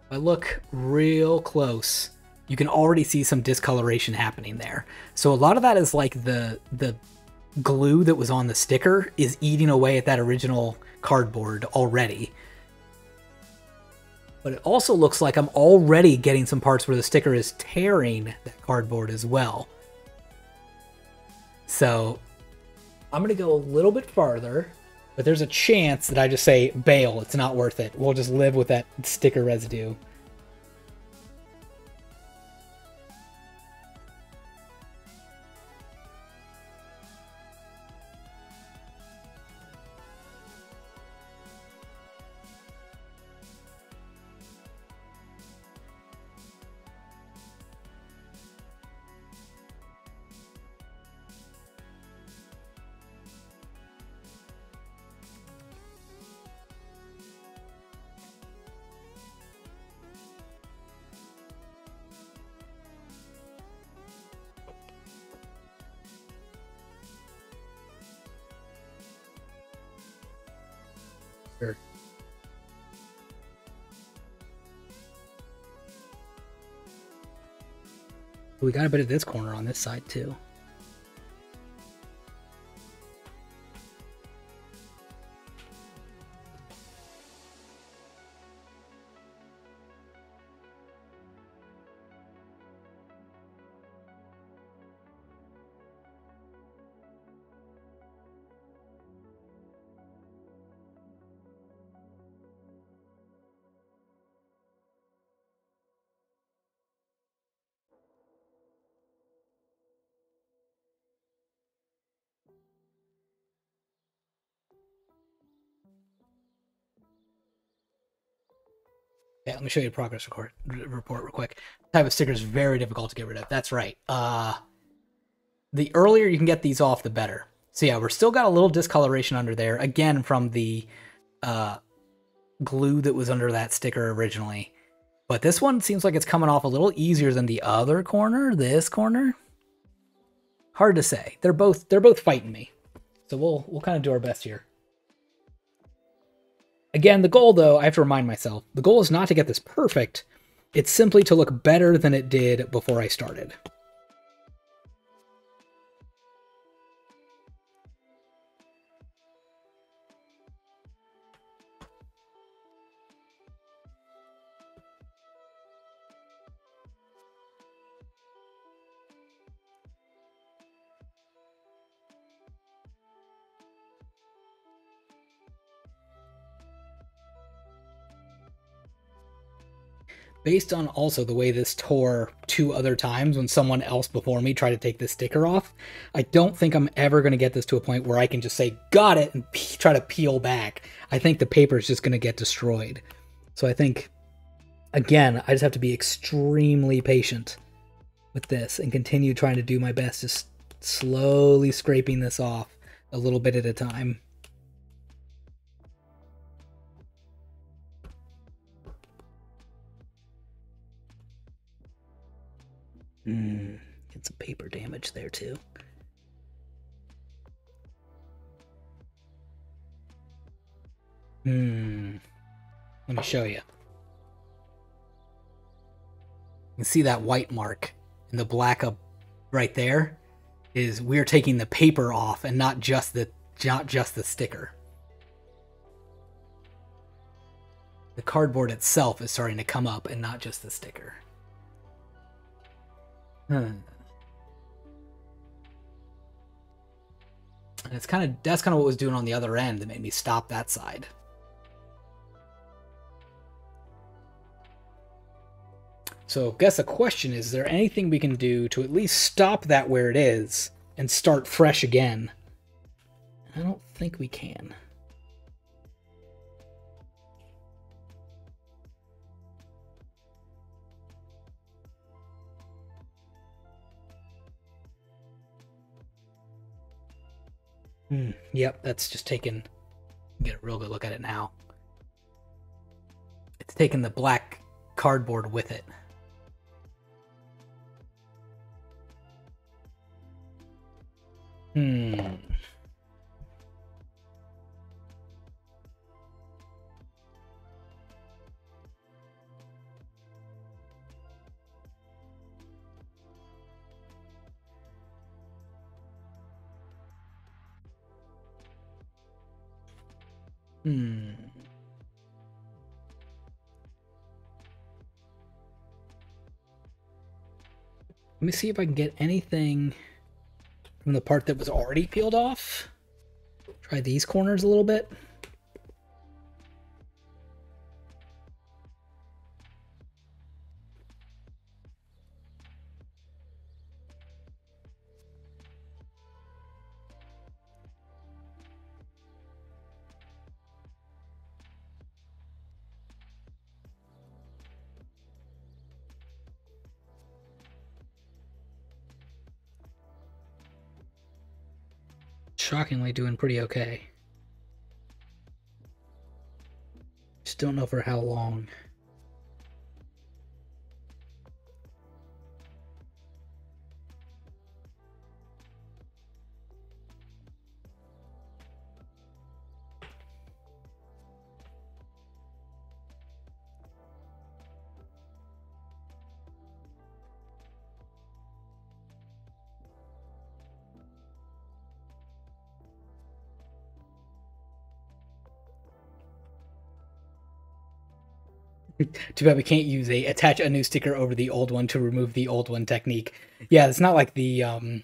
If I look real close, you can already see some discoloration happening there. So a lot of that is like the glue that was on the sticker is eating away at that original cardboard already. But it also looks like I'm already getting some parts where the sticker is tearing that cardboard as well. So I'm going to go a little bit farther. But there's a chance that I just say, bail, it's not worth it. We'll just live with that sticker residue. We got a bit of this corner on this side too. Yeah, let me show you the progress report real quick. Type of sticker is very difficult to get rid of. That's right. The earlier you can get these off, the better. So yeah, we're still got a little discoloration under there, again from the glue that was under that sticker originally. But this one seems like it's coming off a little easier than the other corner, this corner. Hard to say. They're both fighting me. So we'll kind of do our best here. Again, the goal, though, I have to remind myself, the goal is not to get this perfect. It's simply to look better than it did before I started. Based on also the way this tore 2 other times when someone else before me tried to take this sticker off, I don't think I'm ever going to get this to a point where I can just say, got it, and try to peel back. I think the paper is just going to get destroyed. So I think, again, I just have to be extremely patient with this and continue trying to do my best, just slowly scraping this off a little bit at a time. Get some paper damage there too. Let me show you. You can see that white mark and the black up right there is we're taking the paper off and not just the sticker. The cardboard itself is starting to come up and not just the sticker. And that's kind of what it was doing on the other end that made me stop that side. So I guess the question is there anything we can do to at least stop that where it is and start fresh again? I don't think we can. Yep, that's just taken. Get a real good look at it now. It's taken the black cardboard with it. Let me see if I can get anything from the part that was already peeled off. Try these corners a little bit. Shockingly doing pretty okay. Just don't know for how long. Too bad we can't use attach a new sticker over the old one to remove the old one technique. Yeah, it's not like the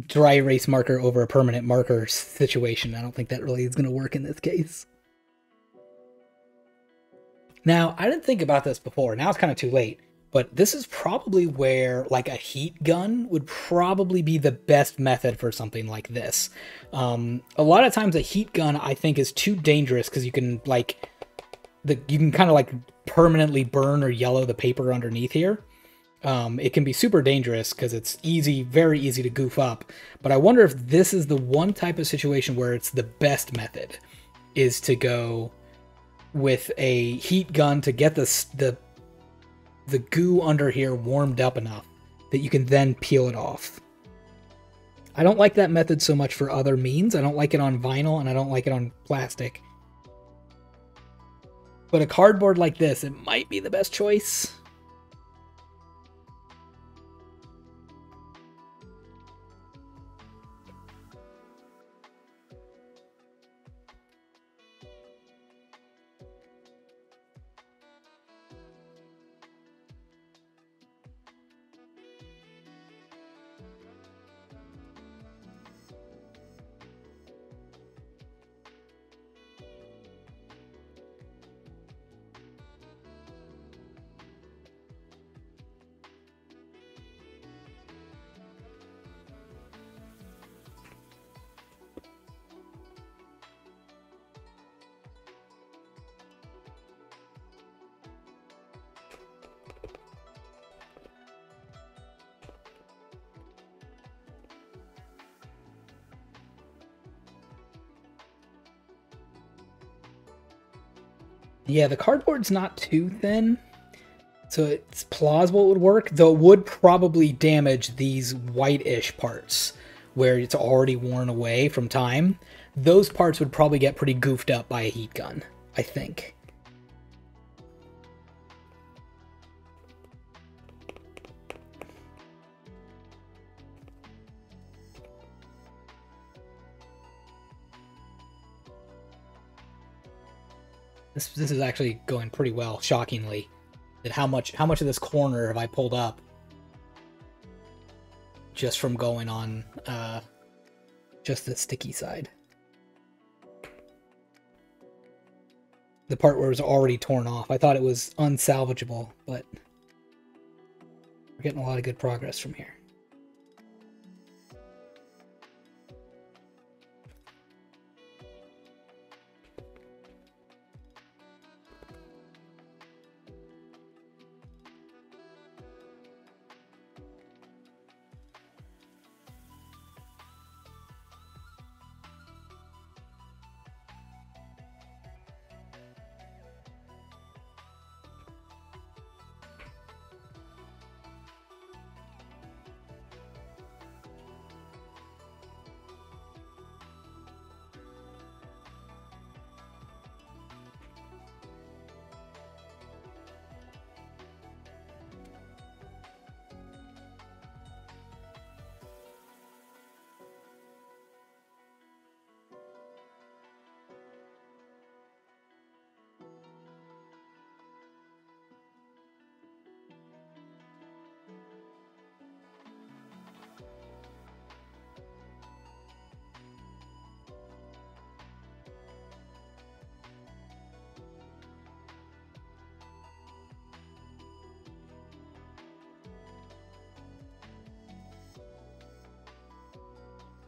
dry erase marker over a permanent marker situation. I don't think that really is going to work in this case. Now, I didn't think about this before. Now it's kind of too late. But this is probably where, like, a heat gun would probably be the best method for something like this. A lot of times a heat gun, I think, is too dangerous because you can, like, you can kind of, like, permanently burn or yellow the paper underneath here. It can be super dangerous because it's easy, very easy to goof up. But I wonder if this is the one type of situation where it's the best method, is to go with a heat gun to get the goo under here warmed up enough that you can then peel it off. I don't like that method so much for other means. I don't like it on vinyl, and I don't like it on plastic. But a cardboard like this, it might be the best choice. Yeah, the cardboard's not too thin, so it's plausible it would work, though it would probably damage these white-ish parts where it's already worn away from time. Those parts would probably get pretty goofed up by a heat gun, I think. This is actually going pretty well, shockingly. That how much of this corner have I pulled up just from going on just the sticky side. The part where it was already torn off. I thought it was unsalvageable, but we're getting a lot of good progress from here.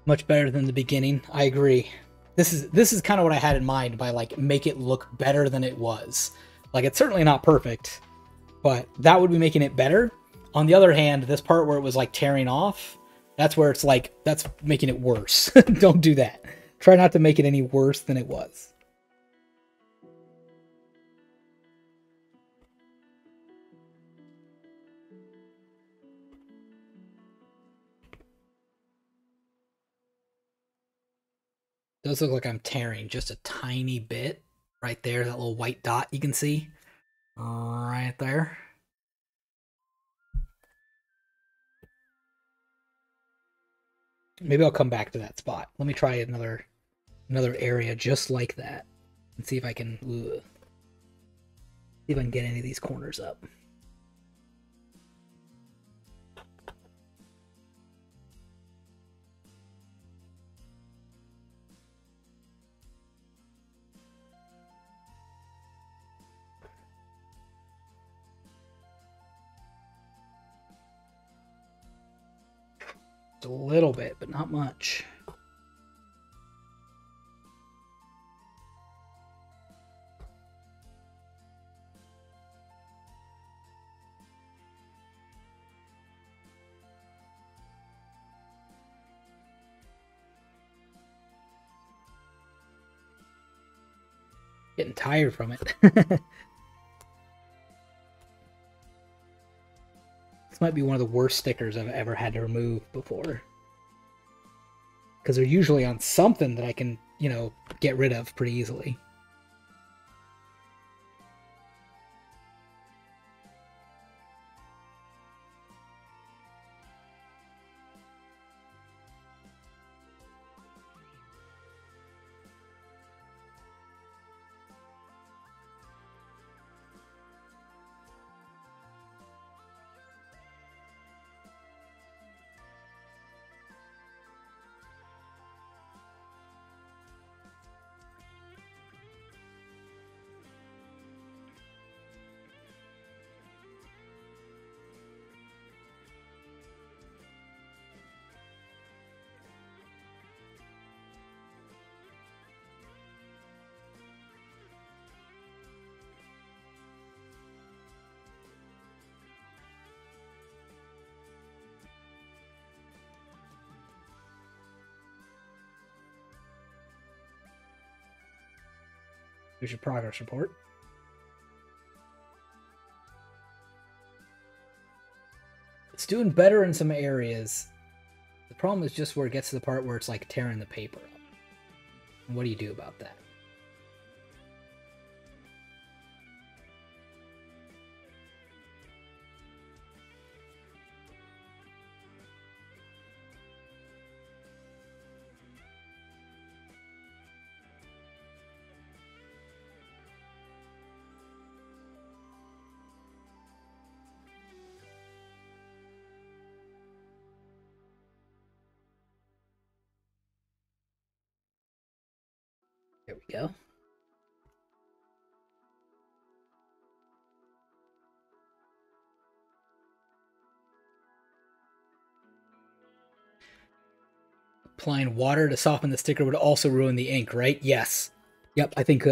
Much better than the beginning. I agree. This is kind of what I had in mind by, like, make it look better than it was. Like, it's certainly not perfect, but that would be making it better. On the other hand, this part where it was, like, tearing off, that's where it's like, that's making it worse. Don't do that. Try not to make it any worse than it was. Does look like I'm tearing just a tiny bit right there. That little white dot you can see right there. Maybe I'll come back to that spot. Let me try another area just like that and see if I can. Ugh. See if I can get any of these corners up. A little bit, but not much. Getting tired from it. This might be one of the worst stickers I've ever had to remove before. Because they're usually on something that I can, you know, get rid of pretty easily. Here's your progress report. It's doing better in some areas. The problem is just where it gets to the part where it's like tearing the paper up. And what do you do about that? There we go. Applying water to soften the sticker would also ruin the ink, right? Yes. Yep, I think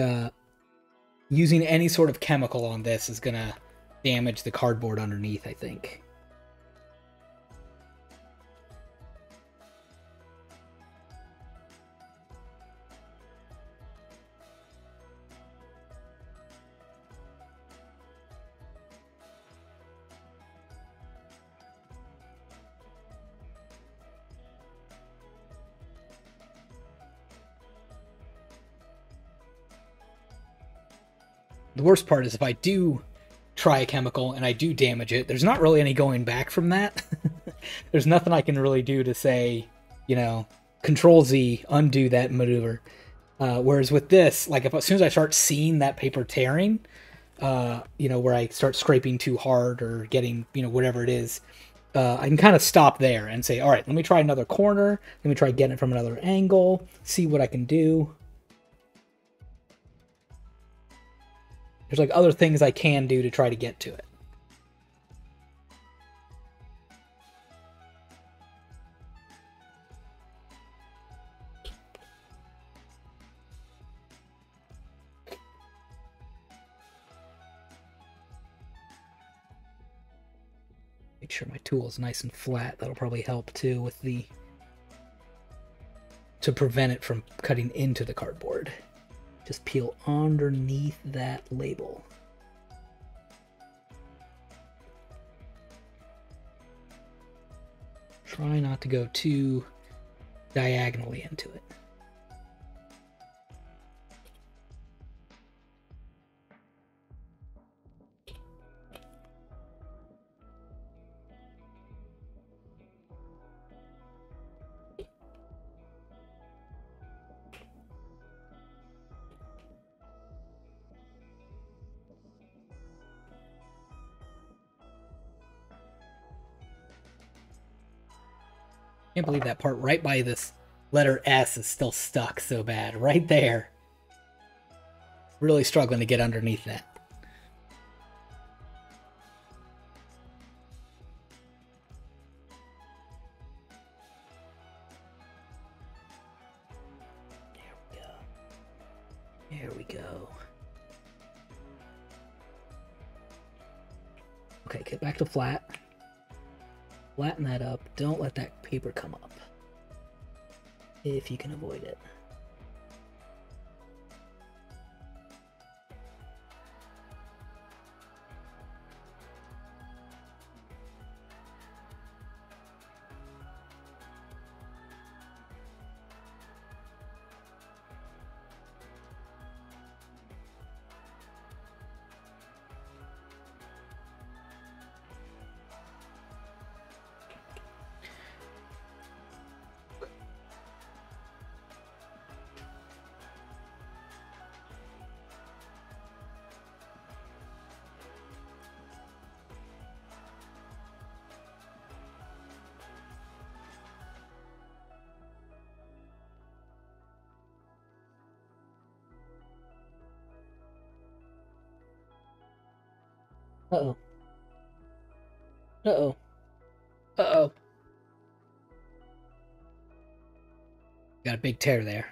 using any sort of chemical on this is gonna damage the cardboard underneath, I think. The worst part is if I do try a chemical and I do damage it, there's not really any going back from that. There's nothing I can really do to say, you know, Control Z, undo that maneuver. Whereas with this, like if as soon as I start seeing that paper tearing, you know, where I start scraping too hard or getting, you know, whatever it is, I can kind of stop there and say, all right, let me try another corner. Let me try getting it from another angle, see what I can do. There's like other things I can do to try to get to it. Make sure my tool is nice and flat. That'll probably help too with the, to prevent it from cutting into the cardboard. Just peel underneath that label. Try not to go too diagonally into it. Can't believe that part right by this letter S is still stuck so bad. Right there. Really struggling to get underneath that. There we go. Okay, get back to flat. Flatten that up. Don't let that paper come up. If you can avoid it. Uh-oh. Uh-oh. Uh-oh. Got a big tear there.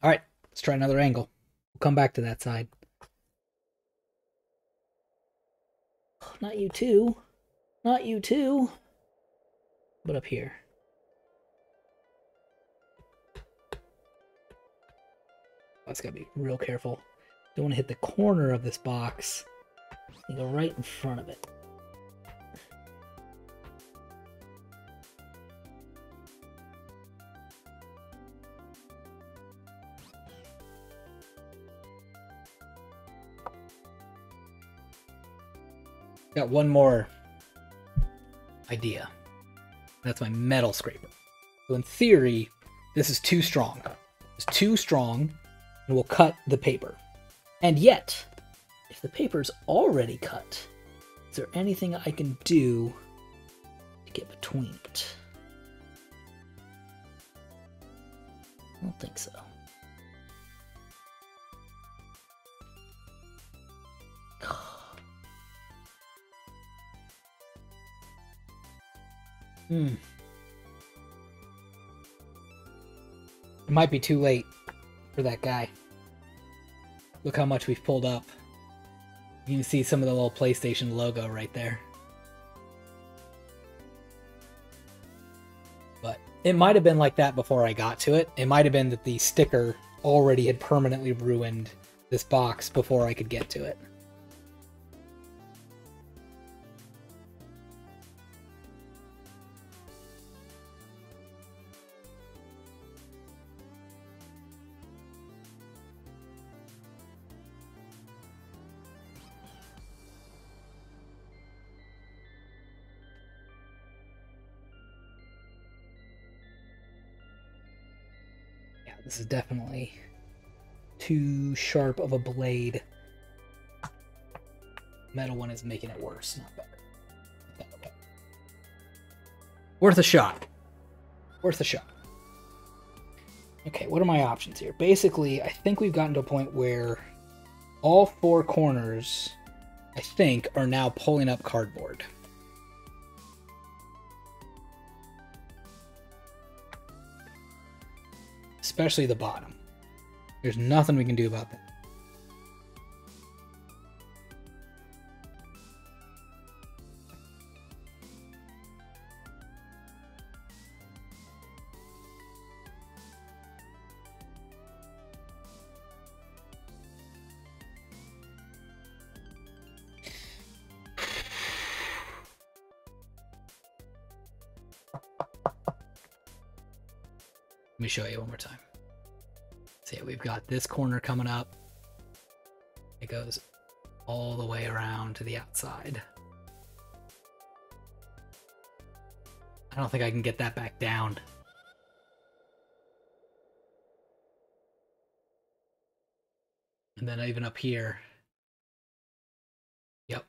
Alright, let's try another angle. We'll come back to that side. Not you too. Not you too. But up here. That's gotta be real careful. Don't want to hit the corner of this box. You go right in front of it. Got one more idea. That's my metal scraper. So in theory, this is too strong. It's too strong and will cut the paper. And yet, if the paper's already cut, is there anything I can do to get between it? I don't think so. It might be too late for that guy. Look how much we've pulled up. You can see some of the little PlayStation logo right there. But it might have been like that before I got to it. It might have been that the sticker already had permanently ruined this box before I could get to it. This is definitely too sharp of a blade. Metal one is making it worse, not better. Okay. Worth a shot. Worth a shot. Okay, what are my options here? Basically, I think we've gotten to a point where all four corners, I think, are now pulling up cardboard. Especially the bottom. There's nothing we can do about that. Let me show you one more time. So yeah, we've got this corner coming up. It goes all the way around to the outside. I don't think I can get that back down. And then even up here. Yep.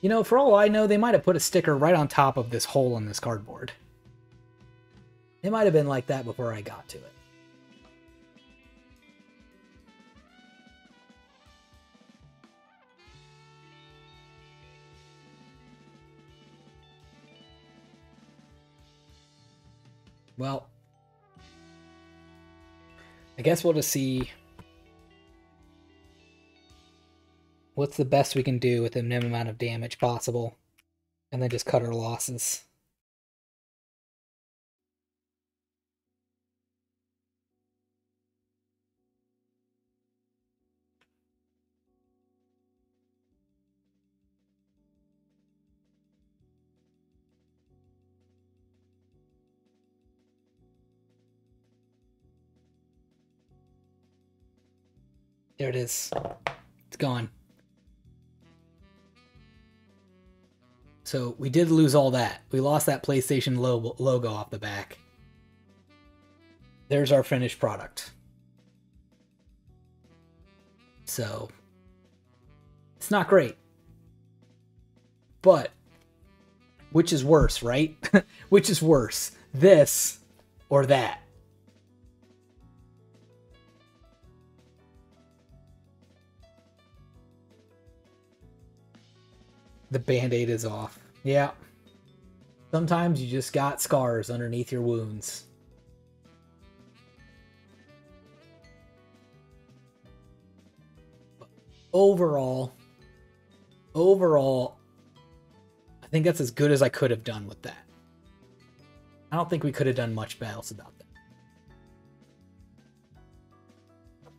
You know, for all I know, they might have put a sticker right on top of this hole in this cardboard. It might have been like that before I got to it. Well, I guess we'll just see what's the best we can do with the minimum amount of damage possible, and then just cut our losses. There it is. It's gone. So we did lose all that. We lost that PlayStation logo off the back. There's our finished product. So it's not great. But which is worse, right? Which is worse? This or that? The Band-Aid is off. Yeah. Sometimes you just got scars underneath your wounds. But overall, I think that's as good as I could have done with that. I don't think we could have done much else about that.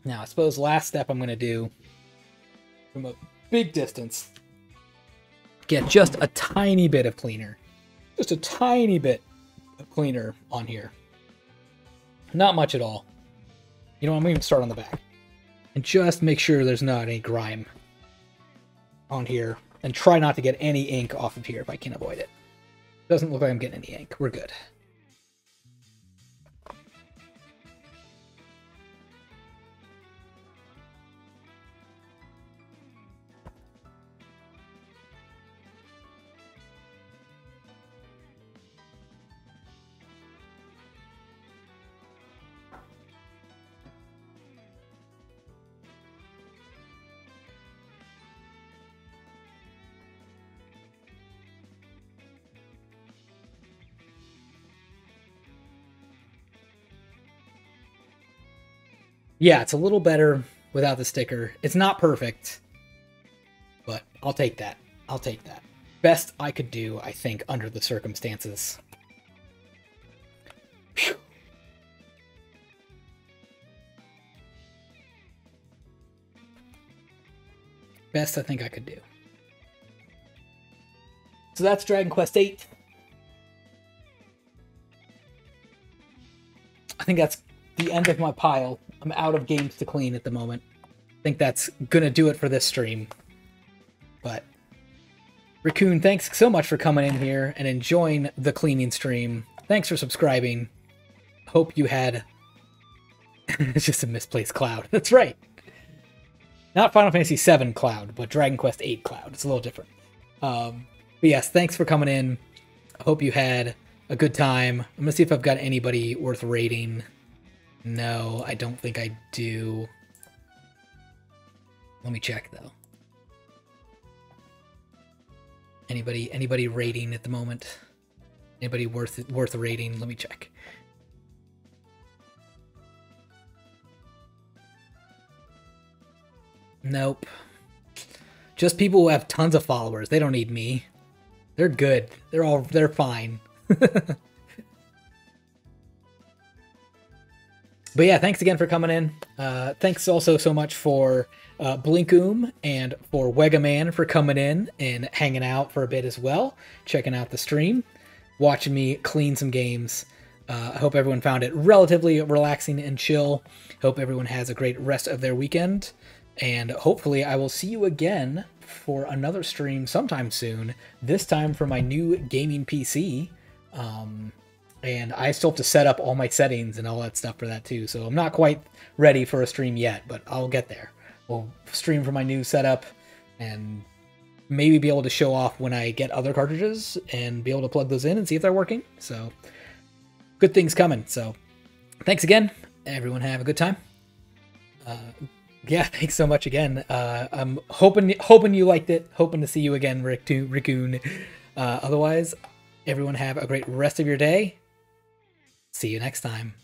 Now, I suppose last step I'm going to do from a big distance, get just a tiny bit of cleaner. Just a tiny bit of cleaner on here. Not much at all. You know, I'm going to start on the back. And just make sure there's not any grime on here. And try not to get any ink off of here if I can avoid it. Doesn't look like I'm getting any ink. We're good. Yeah, it's a little better without the sticker. It's not perfect, but I'll take that. I'll take that. Best I could do, I think, under the circumstances. Phew. Best I think I could do. So that's Dragon Quest VIII. I think that's the end of my pile. I'm out of games to clean at the moment. I think that's gonna do it for this stream. But Raccoon, thanks so much for coming in here and enjoying the cleaning stream. Thanks for subscribing. Hope you had... It's just a misplaced cloud. That's right. Not Final Fantasy VII Cloud, but Dragon Quest VIII Cloud. It's a little different. But yes, thanks for coming in. I hope you had a good time. I'm gonna see if I've got anybody worth rating. No, I don't think I do. Let me check though. Anybody rating at the moment? Anybody worth rating? Let me check. Nope. Just people who have tons of followers. They don't need me. They're good. They're fine. But yeah, thanks again for coming in. Thanks also so much for Blinkoom and for Wegaman for coming in and hanging out for a bit as well. Checking out the stream. Watching me clean some games. I hope everyone found it relatively relaxing and chill. Hope everyone has a great rest of their weekend. And hopefully I will see you again for another stream sometime soon. This time for my new gaming PC. And I still have to set up all my settings and all that stuff for that too. So I'm not quite ready for a stream yet, but I'll get there. We'll stream for my new setup and maybe be able to show off when I get other cartridges and be able to plug those in and see if they're working. So good things coming. So thanks again. Everyone have a good time. Yeah, thanks so much again. I'm hoping you liked it. Hoping to see you again, Raccoon. Otherwise, everyone have a great rest of your day. See you next time.